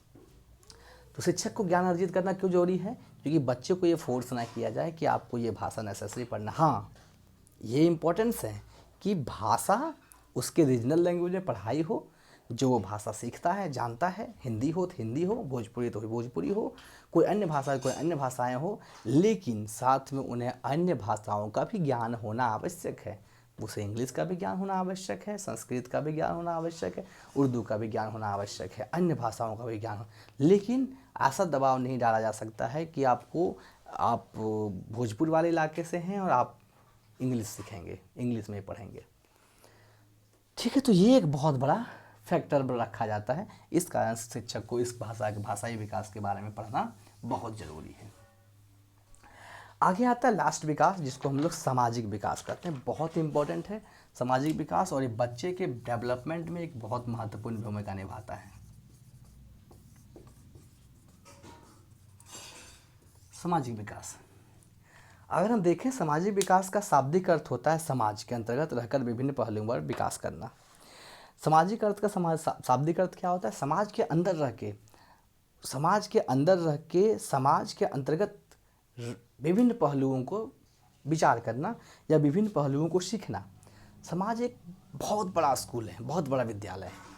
तो शिक्षक को ज्ञान अर्जित करना क्यों जरूरी है? क्योंकि बच्चे को ये फोर्स ना किया जाए कि आपको ये भाषा नेसेसरी पढ़ना। हाँ, ये इम्पोर्टेंस है कि भाषा उसके रीजनल लैंग्वेज में पढ़ाई हो, जो वो भाषा सीखता है, जानता है, हिंदी हो तो हिंदी हो, भोजपुरी तो भोजपुरी हो, कोई अन्य भाषा कोई अन्य भाषाएं हो, लेकिन साथ में उन्हें अन्य भाषाओं का भी ज्ञान होना आवश्यक है। उसे इंग्लिश का भी ज्ञान होना आवश्यक है, संस्कृत का भी ज्ञान होना आवश्यक है, उर्दू का भी ज्ञान होना आवश्यक है, अन्य भाषाओं का भी ज्ञान हो। लेकिन ऐसा दबाव नहीं डाला जा सकता है कि आप भोजपुर वाले इलाके से हैं और आप इंग्लिश सीखेंगे, इंग्लिश में पढ़ेंगे। ठीक है, तो ये एक बहुत बड़ा फैक्टर रखा जाता है। इस कारण से शिक्षक को इस भाषाई विकास के बारे में पढ़ना बहुत ज़रूरी है। आगे आता है लास्ट विकास, जिसको हम लोग सामाजिक विकास कहते हैं। बहुत इंपॉर्टेंट है सामाजिक विकास और ये बच्चे के डेवलपमेंट में एक बहुत महत्वपूर्ण भूमिका निभाता है। सामाजिक विकास, अगर हम देखें, सामाजिक विकास का शाब्दिक अर्थ होता है समाज के अंतर्गत रहकर विभिन्न पहलुओं पर विकास करना। सामाजिक अर्थ का शाब्दिक अर्थ क्या होता है? समाज के अंदर रह के, समाज के अंतर्गत विभिन्न पहलुओं को विचार करना या विभिन्न पहलुओं को सीखना। समाज एक बहुत बड़ा स्कूल है, बहुत बड़ा विद्यालय है,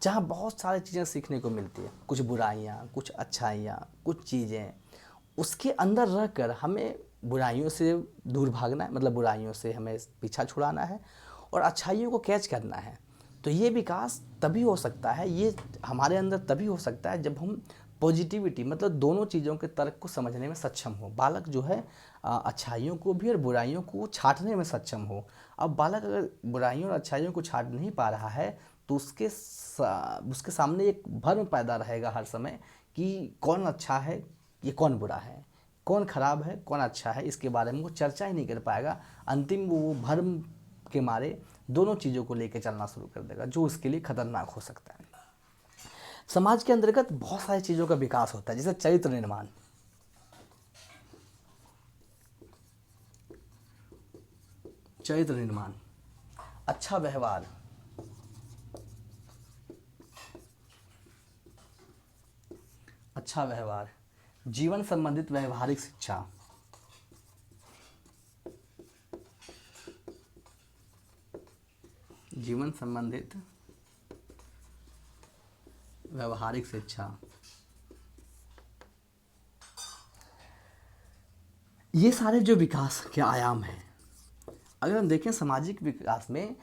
जहाँ बहुत सारी चीज़ें सीखने को मिलती है, कुछ बुराइयाँ, कुछ अच्छाइयाँ, कुछ चीज़ें। उसके अंदर रहकर हमें बुराइयों से दूर भागना है, मतलब बुराइयों से हमें पीछा छुड़ाना है और अच्छाइयों को कैच करना है। तो ये विकास तभी हो सकता है, ये हमारे अंदर तभी हो सकता है जब हम पॉजिटिविटी, मतलब दोनों चीज़ों के तर्क को समझने में सक्षम हो। बालक जो है अच्छाइयों को भी और बुराइयों को छाँटने में सक्षम हो। अब बालक अगर बुराइयों और अच्छाइयों को छाँट नहीं पा रहा है तो उसके सामने एक भ्रम पैदा रहेगा हर समय कि कौन अच्छा है, ये कौन बुरा है, कौन खराब है, कौन अच्छा है, इसके बारे में वो चर्चा ही नहीं कर पाएगा। अंतिम वो भ्रम के मारे दोनों चीज़ों को लेकर चलना शुरू कर देगा, जो उसके लिए खतरनाक हो सकता है। समाज के अंतर्गत बहुत सारी चीज़ों का विकास होता है, जैसे चरित्र निर्माण। चरित्र निर्माण, अच्छा व्यवहार, अच्छा व्यवहार, जीवन संबंधित व्यवहारिक शिक्षा, जीवन संबंधित व्यवहारिक शिक्षा, ये सारे जो विकास के आयाम हैं, अगर हम देखें सामाजिक विकास में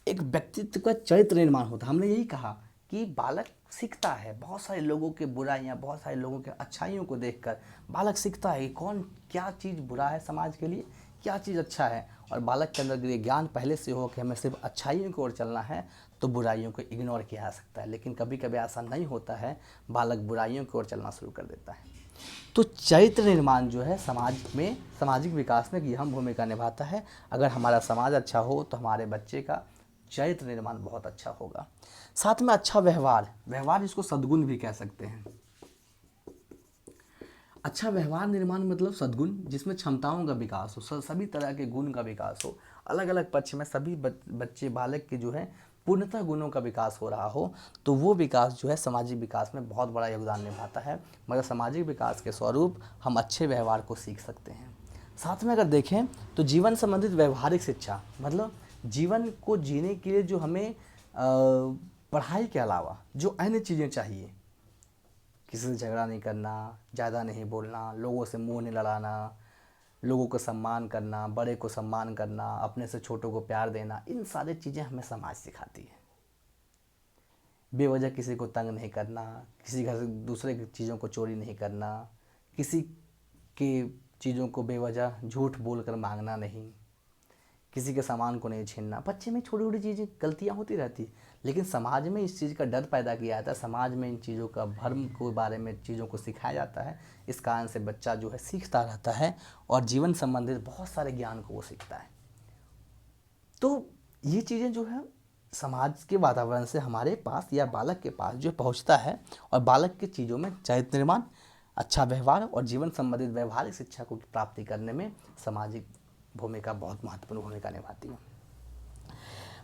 एक व्यक्तित्व का चरित्र निर्माण होता है। हमने यही कहा कि बालक सीखता है बहुत सारे लोगों के बुराइयां, बहुत सारे लोगों के अच्छाइयों को देखकर बालक सीखता है कि कौन क्या चीज़ बुरा है समाज के लिए, क्या चीज़ अच्छा है। और बालक के अंदर ये ज्ञान पहले से हो कि हमें सिर्फ अच्छाइयों की ओर चलना है तो बुराइयों को इग्नोर किया जा सकता है। लेकिन कभी कभी ऐसा नहीं होता है, बालक बुराइयों की ओर चलना शुरू कर देता है। तो चरित्र निर्माण जो है समाज में, सामाजिक विकास में एक अहम भूमिका निभाता है। अगर हमारा समाज अच्छा हो तो हमारे बच्चे का चरित्र निर्माण बहुत अच्छा होगा। साथ में अच्छा व्यवहार, व्यवहार जिसको सद्गुण भी कह सकते हैं। अच्छा व्यवहार निर्माण मतलब सद्गुण जिसमें क्षमताओं का विकास हो, सभी तरह के गुण का विकास हो, अलग अलग पक्ष में सभी बच्चे बालक के जो है पूर्णतः गुणों का विकास हो रहा हो, तो वो विकास जो है सामाजिक विकास में बहुत बड़ा योगदान निभाता है। मगर सामाजिक विकास के स्वरूप हम अच्छे व्यवहार को सीख सकते हैं। साथ में अगर देखें तो जीवन संबंधित व्यवहारिक शिक्षा, मतलब जीवन को जीने के लिए जो हमें पढ़ाई के अलावा जो अन्य चीज़ें चाहिए, किसी से झगड़ा नहीं करना, ज़्यादा नहीं बोलना, लोगों से मुंह नहीं लड़ाना, लोगों को सम्मान करना, बड़े को सम्मान करना, अपने से छोटों को प्यार देना, इन सारी चीज़ें हमें समाज सिखाती है। बेवजह किसी को तंग नहीं करना, किसी घर से दूसरे की चीज़ों को चोरी नहीं करना, किसी के चीज़ों को बेवजह झूठ बोल कर मांगना नहीं, किसी के सामान को नहीं छीनना। बच्चे में छोटी छोटी चीज़ें गलतियाँ होती रहती, लेकिन समाज में इस चीज़ का डर पैदा किया जाता है, समाज में इन चीज़ों का भर्म के बारे में चीज़ों को सिखाया जाता है। इस कारण से बच्चा जो है सीखता रहता है और जीवन संबंधित बहुत सारे ज्ञान को वो सीखता है। तो ये चीज़ें जो है समाज के वातावरण से हमारे पास या बालक के पास जो पहुंचता है, और बालक की चीज़ों में चरित्र निर्माण, अच्छा व्यवहार और जीवन संबंधित व्यवहारिक शिक्षा को प्राप्ति करने में सामाजिक भूमिका बहुत महत्वपूर्ण भूमिका निभाती है।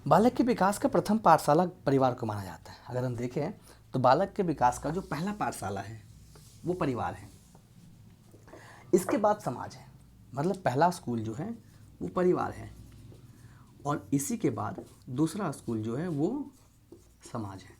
बालक के विकास का प्रथम पाठशाला परिवार को माना जाता है। अगर हम देखें तो बालक के विकास का जो पहला पाठशाला है वो परिवार है, इसके बाद समाज है, मतलब पहला स्कूल जो है वो परिवार है और इसी के बाद दूसरा स्कूल जो है वो समाज है।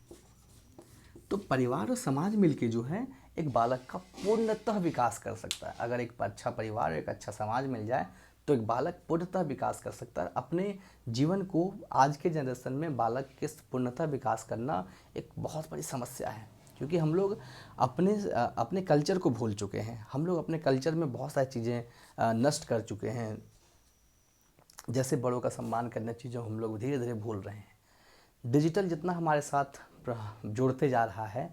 तो परिवार और समाज मिलके जो है एक बालक का पूर्णतः विकास कर सकता है। अगर एक अच्छा परिवार, एक अच्छा समाज मिल जाए तो एक बालक पूर्णतः विकास कर सकता है अपने जीवन को। आज के जनरेशन में बालक के पूर्णतः विकास करना एक बहुत बड़ी समस्या है, क्योंकि हम लोग अपने कल्चर को भूल चुके हैं। हम लोग अपने कल्चर में बहुत सारी चीज़ें नष्ट कर चुके हैं, जैसे बड़ों का सम्मान करने चीज़ों हम लोग धीरे धीरे भूल रहे हैं। डिजिटल जितना हमारे साथ जोड़ते जा रहा है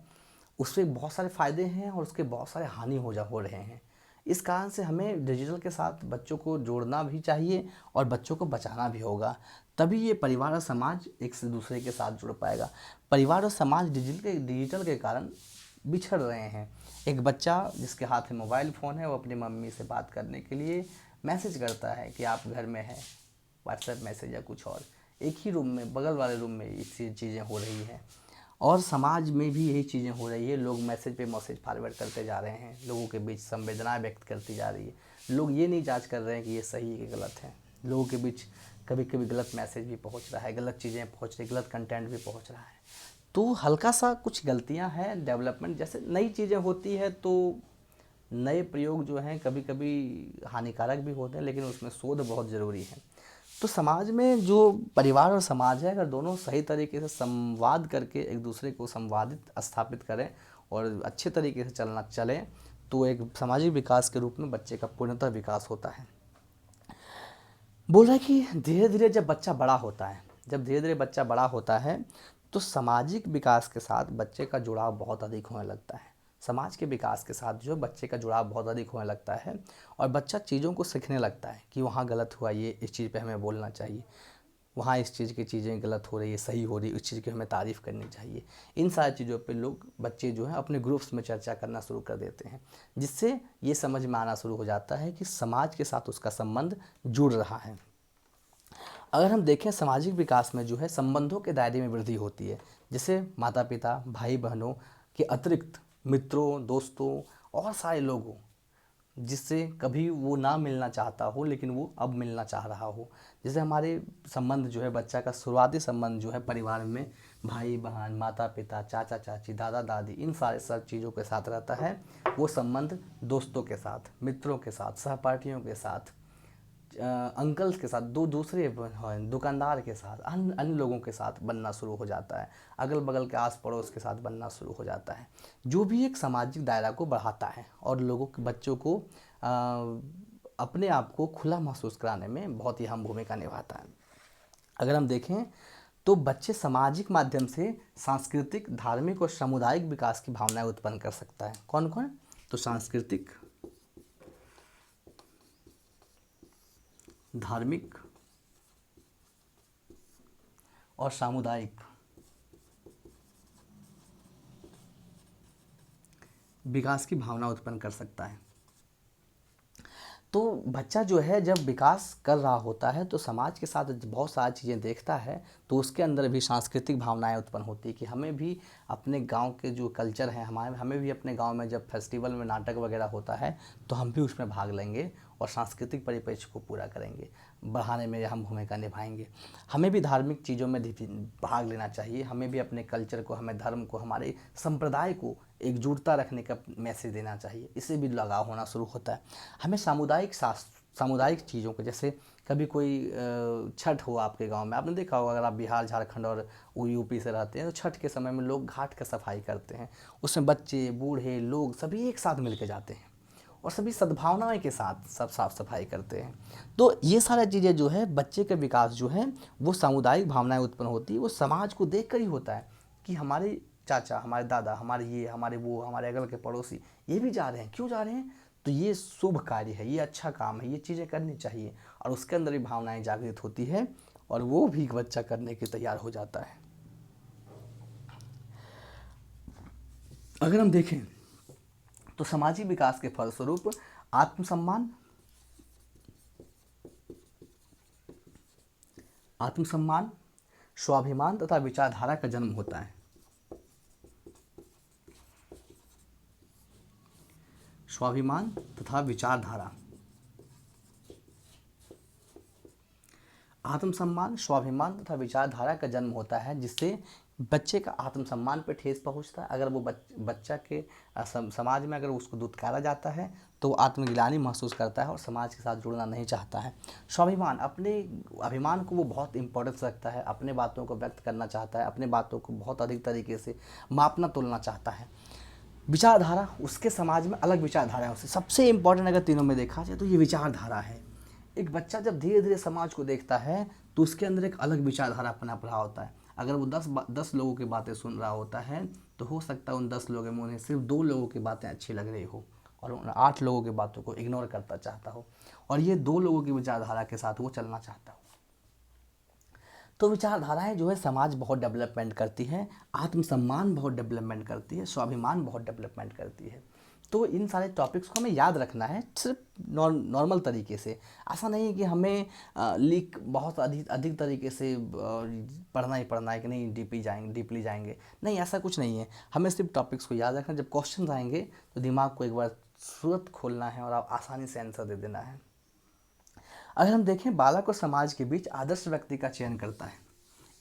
उससे बहुत सारे फ़ायदे हैं और उसके बहुत सारे हानि हो रहे हैं। इस कारण से हमें डिजिटल के साथ बच्चों को जोड़ना भी चाहिए और बच्चों को बचाना भी होगा, तभी ये परिवार और समाज एक से दूसरे के साथ जुड़ पाएगा। परिवार और समाज डिजिटल के कारण बिछड़ रहे हैं। एक बच्चा जिसके हाथ में मोबाइल फ़ोन है वो अपनी मम्मी से बात करने के लिए मैसेज करता है कि आप घर में हैं, व्हाट्सएप मैसेज या कुछ और, एक ही रूम में, बगल वाले रूम में ये चीज़ें हो रही हैं। और समाज में भी यही चीज़ें हो रही है, लोग मैसेज पे मैसेज फॉरवर्ड करते जा रहे हैं, लोगों के बीच संवेदनाएं व्यक्त करती जा रही है। लोग ये नहीं जांच कर रहे हैं कि ये सही है कि गलत है, लोगों के बीच कभी कभी गलत मैसेज भी पहुंच रहा है, गलत चीज़ें पहुंच रही, गलत कंटेंट भी पहुंच रहा है। तो हल्का सा कुछ गलतियां हैं, डेवलपमेंट जैसे नई चीज़ें होती है तो नए प्रयोग जो हैं कभी कभी हानिकारक भी होते हैं, लेकिन उसमें शोध बहुत ज़रूरी है। तो समाज में जो परिवार और समाज है, अगर दोनों सही तरीके से संवाद करके एक दूसरे को संवादित स्थापित करें और अच्छे तरीके से चलें तो एक सामाजिक विकास के रूप में बच्चे का पूर्णतः विकास होता है। बोल रहा है कि धीरे धीरे जब बच्चा बड़ा होता है, जब धीरे धीरे बच्चा बड़ा होता है तो सामाजिक विकास के साथ बच्चे का जुड़ाव बहुत अधिक होने लगता है। समाज के विकास के साथ जो बच्चे का जुड़ाव बहुत अधिक होने लगता है और बच्चा चीज़ों को सीखने लगता है कि वहाँ गलत हुआ, ये इस चीज़ पे हमें बोलना चाहिए, वहाँ इस चीज़ की चीज़ें गलत हो रही है, सही हो रही है, उस चीज़ की हमें तारीफ़ करनी चाहिए। इन सारी चीज़ों पे लोग बच्चे जो हैं अपने ग्रुप्स में चर्चा करना शुरू कर देते हैं, जिससे ये समझ में आना शुरू हो जाता है कि समाज के साथ उसका संबंध जुड़ रहा है। अगर हम देखें सामाजिक विकास में जो है संबंधों के दायरे में वृद्धि होती है, जैसे माता पिता, भाई बहनों के अतिरिक्त मित्रों, दोस्तों और सारे लोगों जिससे कभी वो ना मिलना चाहता हो लेकिन वो अब मिलना चाह रहा हो। जैसे हमारे संबंध जो है, बच्चा का शुरुआती संबंध जो है परिवार में भाई बहन, माता पिता, चाचा चाची, दादा दादी, इन सारे सब चीज़ों के साथ रहता है। वो संबंध दोस्तों के साथ, मित्रों के साथ, सहपाठियों के साथ, अंकल्स के साथ, दूसरे दुकानदार के साथ, अन्य लोगों के साथ बनना शुरू हो जाता है, अगल बगल के आस पड़ोस के साथ बनना शुरू हो जाता है, जो भी एक सामाजिक दायरा को बढ़ाता है और लोगों के बच्चों को अपने आप को खुला महसूस कराने में बहुत ही अहम भूमिका निभाता है। अगर हम देखें तो बच्चे सामाजिक माध्यम से सांस्कृतिक, धार्मिक और सामुदायिक विकास की भावनाएं उत्पन्न कर सकता है। कौन कौन? तो सांस्कृतिक, धार्मिक और सामुदायिक विकास की भावना उत्पन्न कर सकता है। तो बच्चा जो है जब विकास कर रहा होता है तो समाज के साथ बहुत सारी चीज़ें देखता है, तो उसके अंदर भी सांस्कृतिक भावनाएं उत्पन्न होती है कि हमें भी अपने गांव के जो कल्चर है, हमें भी अपने गांव में जब फेस्टिवल में नाटक वगैरह होता है तो हम भी उसमें भाग लेंगे और सांस्कृतिक परिपेक्ष को पूरा करेंगे, बढ़ाने में हम भूमिका निभाएंगे। हमें भी धार्मिक चीज़ों में भाग लेना चाहिए, हमें भी अपने कल्चर को, हमें धर्म को, हमारे संप्रदाय को एकजुटता रखने का मैसेज देना चाहिए। इससे भी लगाव होना शुरू होता है। हमें सामुदायिक चीज़ों को, जैसे कभी कोई छठ हुआ आपके गांव में, आपने देखा होगा, अगर आप बिहार, झारखंड और यूपी से रहते हैं तो छठ के समय में लोग घाट का सफाई करते हैं। उसमें बच्चे, बूढ़े, लोग सभी एक साथ मिल के जाते हैं और सभी सद्भावनाएं के साथ सब साफ सफाई करते हैं। तो ये सारी चीज़ें जो है बच्चे का विकास जो है वो सामुदायिक भावनाएं उत्पन्न होती है, वो समाज को देख कर ही होता है कि हमारे चाचा, हमारे दादा, हमारे ये, हमारे वो, हमारे अगल के पड़ोसी ये भी जा रहे हैं, क्यों जा रहे हैं? तो ये शुभ कार्य है, ये अच्छा काम है, ये चीज़ें करनी चाहिए, और उसके अंदर भी भावनाएं जागृत होती है और वो भी बच्चा करने के तैयार हो जाता है। अगर हम देखें तो सामाजिक विकास के फलस्वरूप आत्मसम्मान, स्वाभिमान तथा विचारधारा का जन्म होता है। स्वाभिमान तथा विचारधारा, आत्मसम्मान, स्वाभिमान तथा विचारधारा का जन्म होता है, जिससे बच्चे का आत्मसम्मान पे ठेस पहुंचता है। अगर वो बच्चा के समाज में अगर उसको दुत्कारा जाता है तो वो आत्मग्लानि महसूस करता है और समाज के साथ जुड़ना नहीं चाहता है। स्वाभिमान, अपने अभिमान को वो बहुत इंपॉर्टेंस रखता है, अपने बातों को व्यक्त करना चाहता है, अपने बातों को बहुत अधिक तरीके से मापना तोलना चाहता है। विचारधारा, उसके समाज में अलग विचारधारा है, उससे सबसे इम्पोर्टेंट अगर तीनों में देखा जाए तो ये विचारधारा है। एक बच्चा जब धीरे धीरे समाज को देखता है तो उसके अंदर एक अलग विचारधारा पनप रहा होता है। अगर वो 10 लोगों की बातें सुन रहा होता है तो हो सकता है उन 10 लोगों में उन्हें सिर्फ 2 लोगों की बातें अच्छी लग रही हो और उन 8 लोगों की बातों को इग्नोर करता चाहता हो, और ये 2 लोगों की विचारधारा के साथ वो चलना चाहता हो। तो विचारधाराएं जो है समाज बहुत डेवलपमेंट करती है, आत्मसम्मान बहुत डेवलपमेंट करती है, स्वाभिमान बहुत डेवलपमेंट करती है। तो इन सारे टॉपिक्स को हमें याद रखना है सिर्फ नॉर्मल तरीके से। ऐसा नहीं है कि हमें लीक बहुत अधिक तरीके से पढ़ना ही पढ़ना है कि नहीं डीपली जाएंगे, नहीं, ऐसा कुछ नहीं है। हमें सिर्फ टॉपिक्स को याद रखना, जब क्वेश्चन आएंगे तो दिमाग को एक बार सूरत खोलना है और आप आसानी से आंसर दे देना है। अगर हम देखें बालक और समाज के बीच आदर्श व्यक्ति का चयन करता है।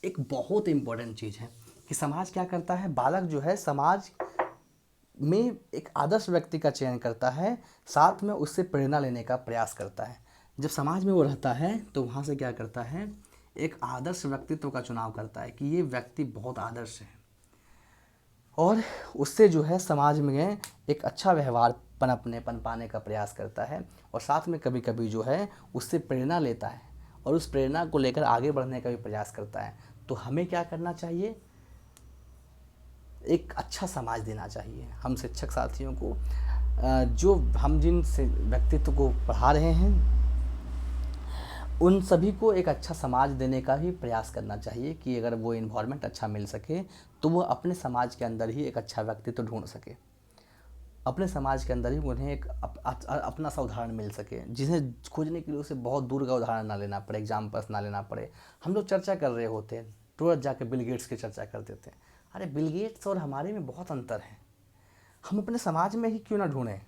एक बहुत इंपॉर्टेंट चीज़ है कि समाज क्या करता है, बालक जो है समाज में एक आदर्श व्यक्ति का चयन करता है, साथ में उससे प्रेरणा लेने का प्रयास करता है। जब समाज में वो रहता है तो वहाँ से क्या करता है, एक आदर्श व्यक्तित्व का चुनाव करता है कि ये व्यक्ति बहुत आदर्श है, और उससे जो है समाज में एक अच्छा व्यवहार पन पाने का प्रयास करता है, और साथ में कभी कभी जो है उससे प्रेरणा लेता है और उस प्रेरणा को लेकर आगे बढ़ने का भी प्रयास करता है। तो हमें क्या करना चाहिए, एक अच्छा समाज देना चाहिए हम शिक्षक साथियों को। जो हम जिन से व्यक्तित्व को पढ़ा रहे हैं उन सभी को एक अच्छा समाज देने का भी प्रयास करना चाहिए कि अगर वो इन्वायरमेंट अच्छा मिल सके तो वो अपने समाज के अंदर ही एक अच्छा व्यक्तित्व ढूंढ सके, अपने समाज के अंदर ही उन्हें एक अपना सा उदाहरण मिल सके, जिसे खोजने के लिए उसे बहुत दूर का उदाहरण ना लेना पड़े, एग्जाम्पल्स ना लेना पड़े। हम लोग चर्चा कर रहे होते हैं, तुरंत जाके बिल गेट्स की चर्चा कर देते हैं। अरे बिल गेट्स और हमारे में बहुत अंतर है, हम अपने समाज में ही क्यों ना ढूंढें,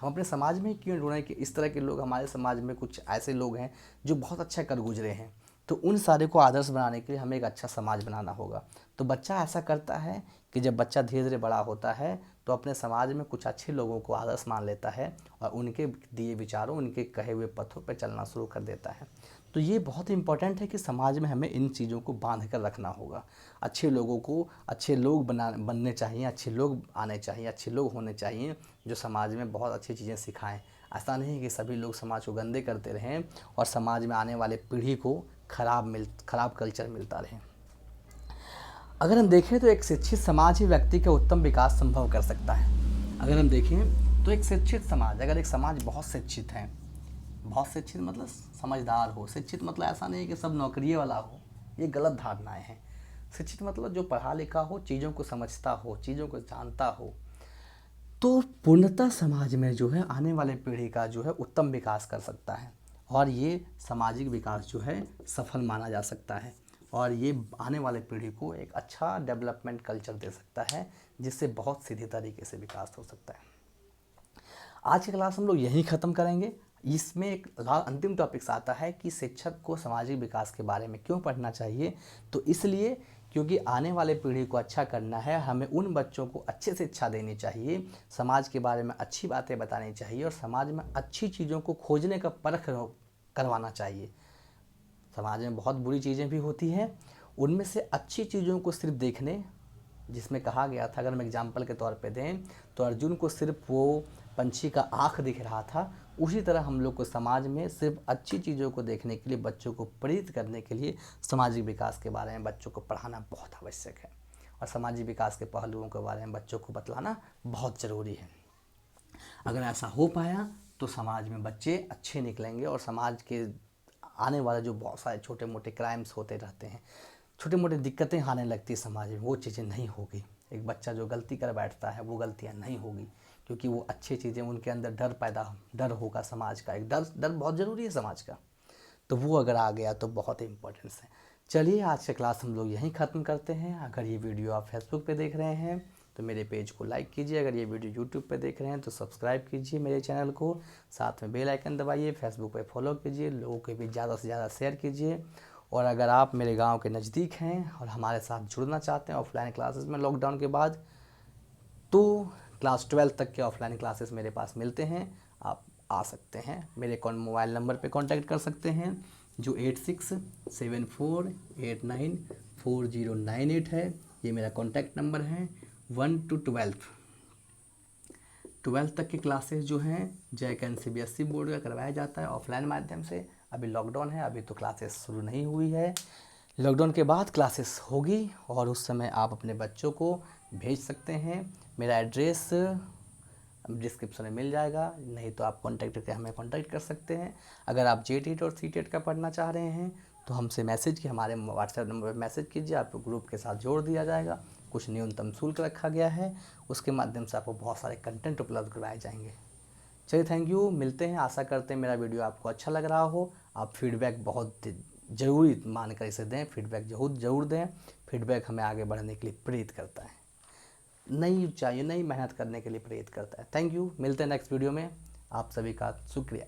हम अपने समाज में ही क्यों ढूंढें कि इस तरह के लोग हमारे समाज में कुछ ऐसे लोग हैं जो बहुत अच्छा कर गुजरे हैं। तो उन सारे को आदर्श बनाने के लिए हमें एक अच्छा समाज बनाना होगा। तो बच्चा ऐसा करता है कि जब बच्चा धीरे धीरे बड़ा होता है तो अपने समाज में कुछ अच्छे लोगों को आदर्श मान लेता है और उनके दिए विचारों, उनके कहे हुए पथों पर चलना शुरू कर देता है। तो ये बहुत इंपॉर्टेंट है कि समाज में हमें इन चीज़ों को बांध कर रखना होगा। अच्छे लोगों को अच्छे लोग बनने चाहिए, अच्छे लोग आने चाहिए, अच्छे लोग होने चाहिए जो समाज में बहुत अच्छी चीज़ें सिखाएं। ऐसा नहीं कि सभी लोग समाज को गंदे करते रहें और समाज में आने वाले पीढ़ी को खराब कल्चर मिलता रहे। अगर हम देखें तो एक शिक्षित समाज ही व्यक्ति का उत्तम विकास संभव कर सकता है। अगर हम देखें तो एक शिक्षित समाज, अगर एक समाज बहुत शिक्षित है, बहुत शिक्षित मतलब समझदार हो, शिक्षित मतलब ऐसा नहीं कि सब नौकरी वाला हो, ये गलत धारणाएं हैं। शिक्षित मतलब जो पढ़ा लिखा हो, चीज़ों को समझता हो, चीज़ों को जानता हो, तो पूर्णतः समाज में जो है आने वाले पीढ़ी का जो है उत्तम विकास कर सकता है, और ये सामाजिक विकास जो है सफल माना जा सकता है, और ये आने वाले पीढ़ी को एक अच्छा डेवलपमेंट कल्चर दे सकता है जिससे बहुत सीधे तरीके से विकास हो सकता है। आज की क्लास हम लोग यहीं ख़त्म करेंगे। इसमें एक अंतिम टॉपिक्स आता है कि शिक्षक को सामाजिक विकास के बारे में क्यों पढ़ना चाहिए। तो इसलिए क्योंकि आने वाले पीढ़ी को अच्छा करना है, हमें उन बच्चों को अच्छे से शिक्षा देनी चाहिए, समाज के बारे में अच्छी बातें बतानी चाहिए और समाज में अच्छी चीज़ों को खोजने का परख करवाना चाहिए। समाज में बहुत बुरी चीज़ें भी होती हैं, उनमें से अच्छी चीज़ों को सिर्फ देखने, जिसमें कहा गया था, अगर हम एग्जाम्पल के तौर पे दें तो अर्जुन को सिर्फ वो पंछी का आँख दिख रहा था, उसी तरह हम लोग को समाज में सिर्फ अच्छी चीज़ों को देखने के लिए, बच्चों को प्रेरित करने के लिए सामाजिक विकास के बारे में बच्चों को पढ़ाना बहुत आवश्यक है, और सामाजिक विकास के पहलुओं के बारे में बच्चों को बतलाना बहुत ज़रूरी है। अगर ऐसा हो पाया तो समाज में बच्चे अच्छे निकलेंगे, और समाज के आने वाले जो बहुत सारे छोटे मोटे क्राइम्स होते रहते हैं, छोटी मोटी दिक्कतें आने लगती है समाज में, वो चीज़ें नहीं होगी। एक बच्चा जो गलती कर बैठता है वो गलतियाँ नहीं होगी, क्योंकि वो अच्छी चीज़ें, उनके अंदर डर होगा समाज का, एक डर बहुत ज़रूरी है समाज का, तो वो अगर आ गया तो बहुत इंपॉर्टेंस है। चलिए आज का क्लास हम लोग यहीं ख़त्म करते हैं। अगर ये वीडियो आप फेसबुक पे देख रहे हैं तो मेरे पेज को लाइक कीजिए, अगर ये वीडियो यूट्यूब पे देख रहे हैं तो सब्सक्राइब कीजिए मेरे चैनल को, साथ में बेल आइकन दबाइए, फेसबुक पे फॉलो कीजिए, लोगों के बीच ज़्यादा से ज़्यादा शेयर कीजिए। और अगर आप मेरे गांव के नज़दीक हैं और हमारे साथ जुड़ना चाहते हैं ऑफलाइन क्लासेस में लॉकडाउन के बाद, तो क्लास 12 तक के ऑफलाइन क्लासेस मेरे पास मिलते हैं, आप आ सकते हैं। मेरे मोबाइल नंबर पे कांटेक्ट कर सकते हैं जो 8674894098 है, ये मेरा कांटेक्ट नंबर है। 1 to 12 तक की क्लासेस जो हैं जैकन CBSE बोर्ड का करवाया जाता है ऑफलाइन माध्यम से। अभी लॉकडाउन है, अभी तो क्लासेस शुरू नहीं हुई है, लॉकडाउन के बाद क्लासेस होगी और उस समय आप अपने बच्चों को भेज सकते हैं। मेरा एड्रेस डिस्क्रिप्शन में मिल जाएगा, नहीं तो आप कॉन्टैक्ट करके हमें कॉन्टैक्ट कर सकते हैं। अगर आप JTET और CTET का पढ़ना चाह रहे हैं तो हमसे मैसेज की, हमारे व्हाट्सएप नंबर पर मैसेज कीजिए, आपको ग्रुप के साथ जोड़ दिया जाएगा। कुछ न्यूनतम शुल्क रखा गया है, उसके माध्यम से आपको बहुत सारे कंटेंट उपलब्ध करवाए जाएंगे। चलिए थैंक यू, मिलते हैं। आशा करते हैं मेरा वीडियो आपको अच्छा लग रहा हो। आप फीडबैक बहुत ज़रूरी मानकर इसे दें, फीडबैक ज़रूर दें। फीडबैक हमें आगे बढ़ने के लिए प्रेरित करता है, नई मेहनत करने के लिए प्रेरित करता है। थैंक यू, मिलते हैं नेक्स्ट वीडियो में। आप सभी का शुक्रिया।